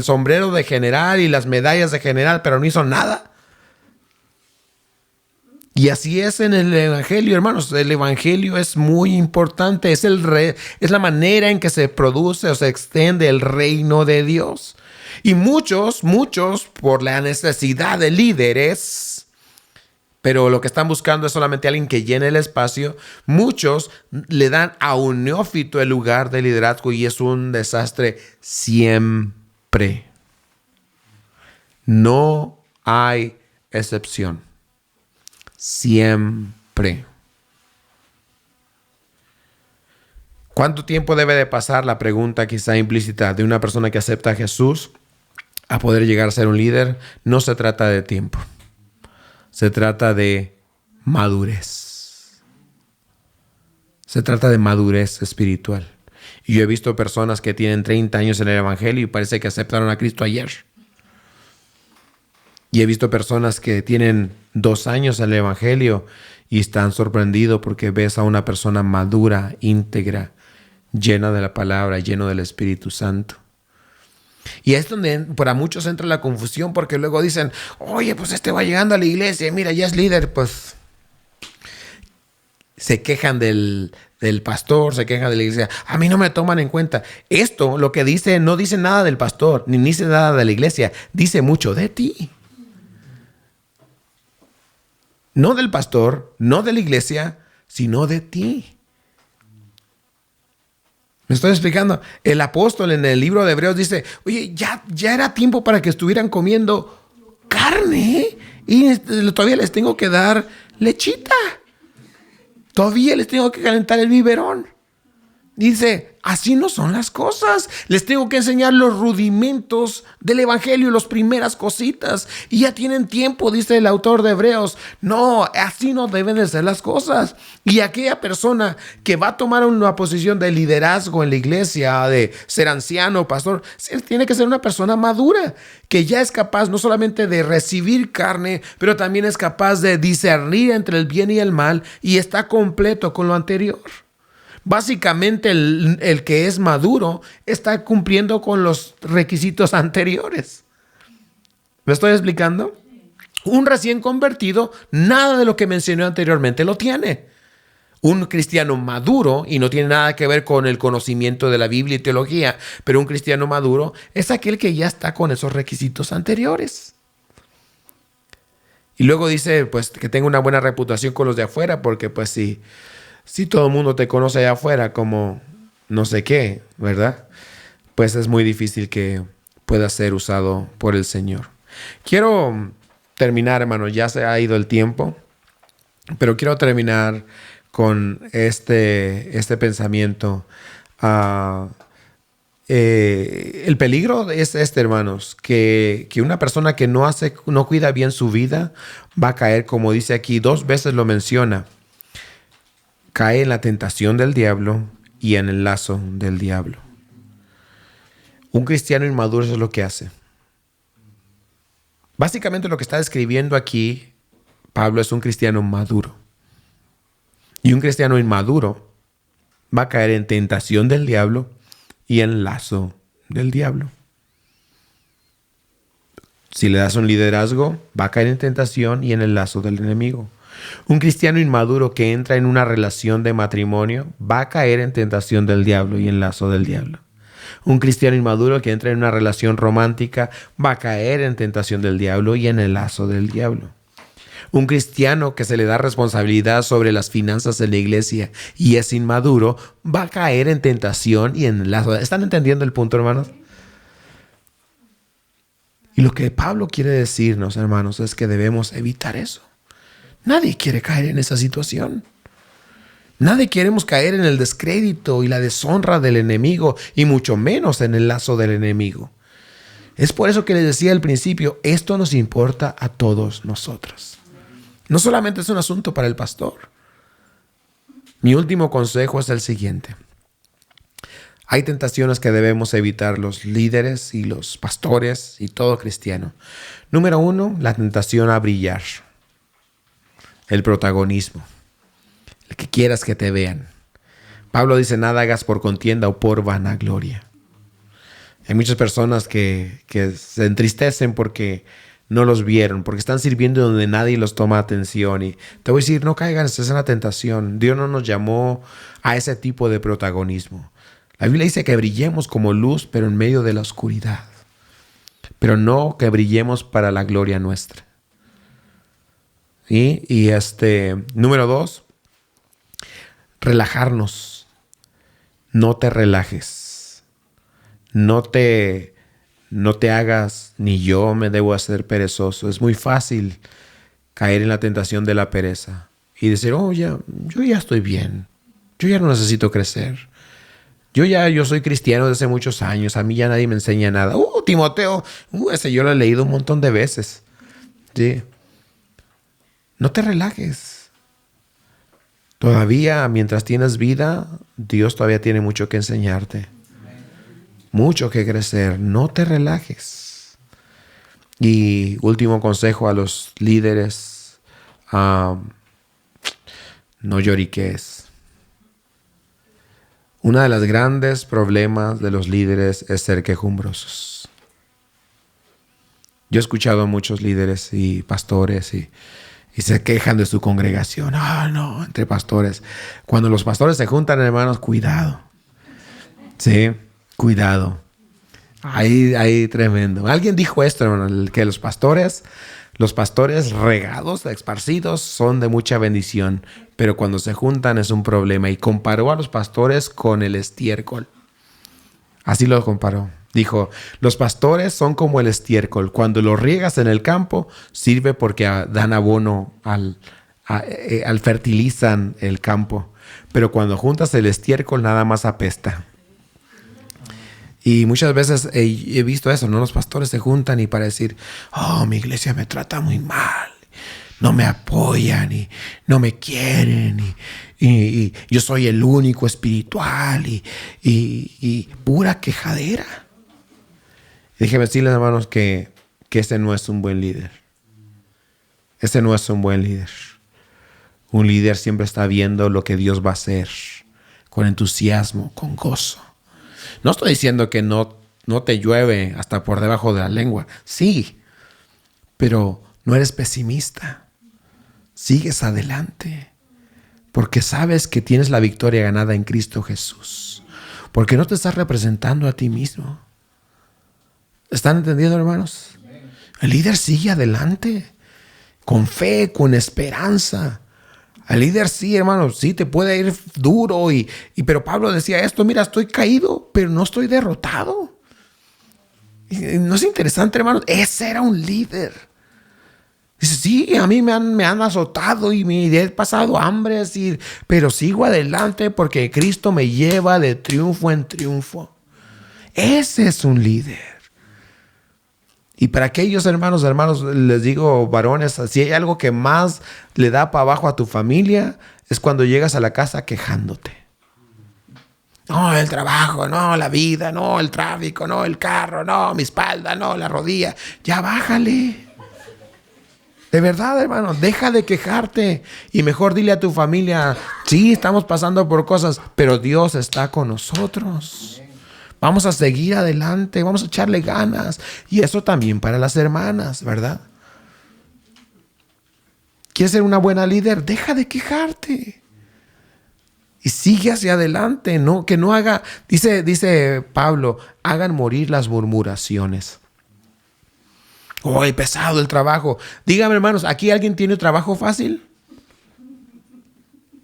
S1: sombrero de general y las medallas de general, pero no hizo nada. Y así es en el evangelio, hermanos. El evangelio es muy importante. Es la manera en que se produce o se extiende el reino de Dios. Y muchos, por la necesidad de líderes, pero lo que están buscando es solamente alguien que llene el espacio. Muchos le dan a un neófito el lugar de liderazgo y es un desastre siempre. No hay excepción. Siempre. ¿Cuánto tiempo debe de pasar? La pregunta quizá implícita de una persona que acepta a Jesús a poder llegar a ser un líder. No se trata de tiempo. Se trata de madurez. Se trata de madurez espiritual. Y yo he visto personas que tienen 30 años en el evangelio y parece que aceptaron a Cristo ayer. Y he visto personas que tienen 2 años en el evangelio y están sorprendidos porque ves a una persona madura, íntegra, llena de la palabra, lleno del Espíritu Santo. Y es donde para muchos entra la confusión porque luego dicen, oye, pues este va llegando a la iglesia, mira, ya es líder, pues se quejan del pastor, se quejan de la iglesia. A mí no me toman en cuenta. Esto, lo que dice, no dice nada del pastor, ni dice nada de la iglesia, dice mucho de ti. No del pastor, no de la iglesia, sino de ti. ¿Me estoy explicando? El apóstol en el libro de Hebreos dice, oye, ya era tiempo para que estuvieran comiendo carne y todavía les tengo que dar lechita. Todavía les tengo que calentar el biberón. Dice, así no son las cosas. Les tengo que enseñar los rudimentos del evangelio, las primeras cositas. Y ya tienen tiempo, dice el autor de Hebreos. No, así no deben de ser las cosas. Y aquella persona que va a tomar una posición de liderazgo en la iglesia, de ser anciano, pastor, tiene que ser una persona madura, que ya es capaz no solamente de recibir carne, pero también es capaz de discernir entre el bien y el mal y está completo con lo anterior. Básicamente el que es maduro está cumpliendo con los requisitos anteriores. ¿Me estoy explicando? Un recién convertido, nada de lo que mencioné anteriormente lo tiene. Un cristiano maduro, y no tiene nada que ver con el conocimiento de la Biblia y teología, pero un cristiano maduro es aquel que ya está con esos requisitos anteriores. Y luego dice, pues, que tenga una buena reputación con los de afuera, porque pues si todo el mundo te conoce allá afuera como no sé qué, ¿verdad? Pues es muy difícil que pueda ser usado por el Señor. Quiero terminar, hermano, ya se ha ido el tiempo, pero quiero terminar con este pensamiento. El peligro es hermanos, que una persona que no cuida bien su vida va a caer, como dice aquí, 2 veces lo menciona. Cae en la tentación del diablo y en el lazo del diablo. Un cristiano inmaduro eso es lo que hace. Básicamente lo que está describiendo aquí Pablo es un cristiano maduro. Y un cristiano inmaduro va a caer en tentación del diablo y en lazo del diablo. Si le das un liderazgo, va a caer en tentación y en el lazo del enemigo. Un cristiano inmaduro que entra en una relación de matrimonio va a caer en tentación del diablo y en lazo del diablo. Un cristiano inmaduro que entra en una relación romántica va a caer en tentación del diablo y en el lazo del diablo. Un cristiano que se le da responsabilidad sobre las finanzas de la iglesia y es inmaduro va a caer en tentación y en el lazo. ¿Están entendiendo el punto, hermanos? Y lo que Pablo quiere decirnos, hermanos, es que debemos evitar eso. Nadie quiere caer en esa situación. Nadie queremos caer en el descrédito y la deshonra del enemigo, y mucho menos en el lazo del enemigo. Es por eso que les decía al principio, esto nos importa a todos nosotros. No solamente es un asunto para el pastor. Mi último consejo es el siguiente. Hay tentaciones que debemos evitar los líderes y los pastores y todo cristiano. Número 1, la tentación a brillar. El protagonismo. El que quieras que te vean. Pablo dice, nada hagas por contienda o por vanagloria. Hay muchas personas que se entristecen porque no los vieron, porque están sirviendo donde nadie los toma atención. Y te voy a decir, no caigan en esa tentación. Dios no nos llamó a ese tipo de protagonismo. La Biblia dice que brillemos como luz, pero en medio de la oscuridad. Pero no que brillemos para la gloria nuestra. Y número 2, relajarnos. No te relajes. No te hagas, ni yo me debo hacer perezoso. Es muy fácil caer en la tentación de la pereza y decir, yo ya estoy bien. Yo ya no necesito crecer. Yo soy cristiano desde hace muchos años. A mí ya nadie me enseña nada. Timoteo, ese yo lo he leído un montón de veces. Sí. No te relajes. Todavía, mientras tienes vida, Dios todavía tiene mucho que enseñarte. Mucho que crecer. No te relajes. Y último consejo a los líderes. No lloriques. Uno de los grandes problemas de los líderes es ser quejumbrosos. Yo he escuchado a muchos líderes y pastores y se quejan de su congregación. Entre pastores. Cuando los pastores se juntan, hermanos, cuidado. Sí, cuidado. Ahí tremendo. Alguien dijo esto, hermano, que los pastores regados, esparcidos, son de mucha bendición, pero cuando se juntan es un problema. Y comparó a los pastores con el estiércol. Así lo comparó. Dijo, los pastores son como el estiércol. Cuando lo riegas en el campo, sirve porque dan abono al fertilizan el campo. Pero cuando juntas el estiércol, nada más apesta. Y muchas veces he visto eso, ¿no? Los pastores se juntan y para decir, mi iglesia me trata muy mal. No me apoyan y no me quieren y yo soy el único espiritual y pura quejadera. Déjenme decirles, hermanos, que ese no es un buen líder. Ese no es un buen líder. Un líder siempre está viendo lo que Dios va a hacer con entusiasmo, con gozo. No estoy diciendo que no te llueve hasta por debajo de la lengua. Sí, pero no eres pesimista. Sigues adelante porque sabes que tienes la victoria ganada en Cristo Jesús. Porque no te estás representando a ti mismo. ¿Están entendiendo, hermanos? El líder sigue adelante con fe, con esperanza. El líder sí, hermanos, sí te puede ir duro pero Pablo decía esto, mira, estoy caído, pero no estoy derrotado. ¿No es interesante, hermanos? Ese era un líder. Dice, sí, a mí me han azotado y me he pasado hambre, pero sigo adelante porque Cristo me lleva de triunfo en triunfo. Ese es un líder. Y para aquellos hermanos, les digo, varones, si hay algo que más le da para abajo a tu familia, es cuando llegas a la casa quejándote. No, el trabajo, no, la vida, no, el tráfico, no, el carro, no, mi espalda, no, la rodilla. Ya bájale. De verdad, hermano, deja de quejarte. Y mejor dile a tu familia, sí, estamos pasando por cosas, pero Dios está con nosotros. Vamos a seguir adelante, vamos a echarle ganas. Y eso también para las hermanas, ¿verdad? ¿Quieres ser una buena líder? Deja de quejarte. Y sigue hacia adelante, ¿no? Que no haga, dice Pablo, hagan morir las murmuraciones. Pesado el trabajo. Dígame, hermanos, ¿aquí alguien tiene trabajo fácil?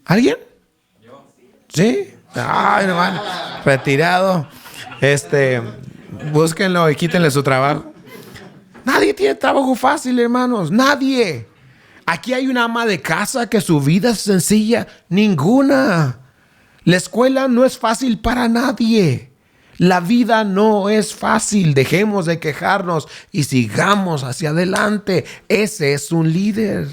S1: ¿Alguien? Yo. ¿Sí? Ay, hermano, retirado. Búsquenlo y quítenle su trabajo. Nadie tiene trabajo fácil, hermanos. Nadie. Aquí hay una ama de casa que su vida es sencilla. Ninguna. La escuela no es fácil para nadie. La vida no es fácil. Dejemos de quejarnos y sigamos hacia adelante. Ese es un líder.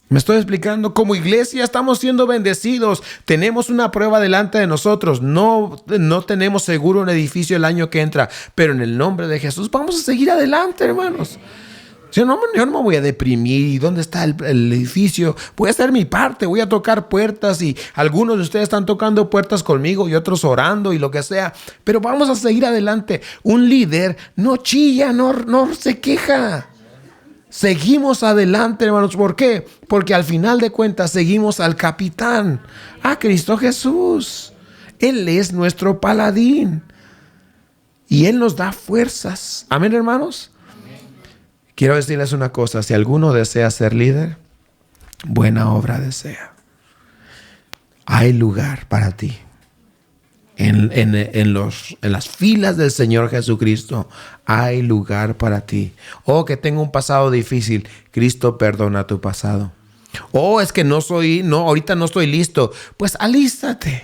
S1: ¿Me estoy explicando? Como iglesia estamos siendo bendecidos. Tenemos una prueba delante de nosotros. No tenemos seguro un edificio el año que entra. Pero en el nombre de Jesús vamos a seguir adelante, hermanos. Yo no me voy a deprimir. ¿Dónde está el edificio? Voy a hacer mi parte. Voy a tocar puertas. Y algunos de ustedes están tocando puertas conmigo y otros orando y lo que sea. Pero vamos a seguir adelante. Un líder no chilla, no se queja. Seguimos adelante, hermanos. ¿Por qué? Porque al final de cuentas seguimos al capitán, a Cristo Jesús. Él es nuestro paladín. Y Él nos da fuerzas. Amén, hermanos. Quiero decirles una cosa, si alguno desea ser líder, buena obra desea. Hay lugar para ti. En las filas del Señor Jesucristo hay lugar para ti. Oh, que tengo un pasado difícil. Cristo perdona tu pasado. Oh, es que ahorita no estoy listo. Pues alístate.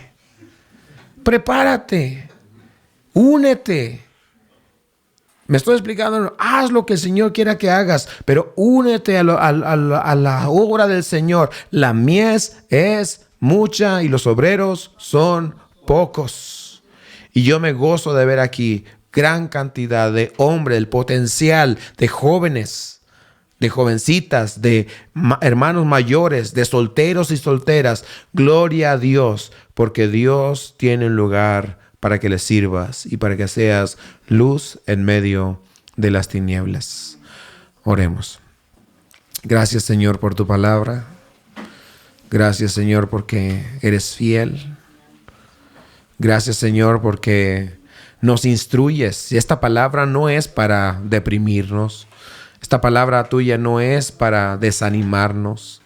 S1: Prepárate. Únete. Me estoy explicando, haz lo que el Señor quiera que hagas, pero únete a la obra del Señor. La mies es mucha y los obreros son pocos. Y yo me gozo de ver aquí gran cantidad de hombres, el potencial de jóvenes, de jovencitas, de hermanos mayores, de solteros y solteras. Gloria a Dios, porque Dios tiene un lugar para que le sirvas y para que seas luz en medio de las tinieblas. Oremos. Gracias, Señor, por tu palabra. Gracias, Señor, porque eres fiel. Gracias, Señor, porque nos instruyes. Y esta palabra no es para deprimirnos. Esta palabra tuya no es para desanimarnos.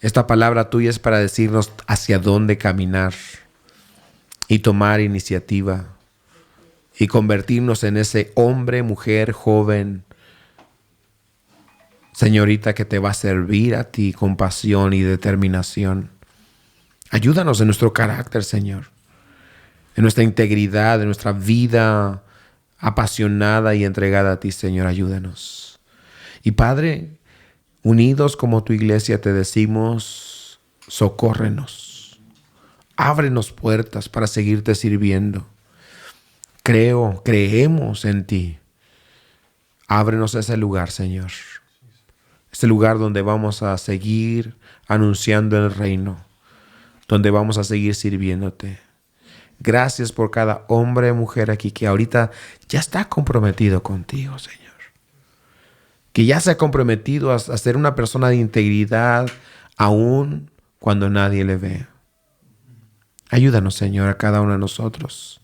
S1: Esta palabra tuya es para decirnos hacia dónde caminar y tomar iniciativa y convertirnos en ese hombre, mujer, joven, señorita, que te va a servir a ti con pasión y determinación. Ayúdanos en nuestro carácter, Señor, en nuestra integridad, en nuestra vida apasionada y entregada a ti, Señor. Ayúdanos. Y Padre, unidos como tu iglesia te decimos, socórrenos. Ábrenos puertas para seguirte sirviendo. Creemos en ti. Ábrenos ese lugar, Señor. Ese lugar donde vamos a seguir anunciando el reino. Donde vamos a seguir sirviéndote. Gracias por cada hombre y mujer aquí que ahorita ya está comprometido contigo, Señor. Que ya se ha comprometido a ser una persona de integridad aún cuando nadie le ve. Ayúdanos, Señor, a cada uno de nosotros.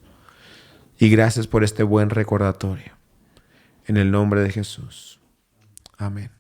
S1: Y gracias por este buen recordatorio. En el nombre de Jesús. Amén.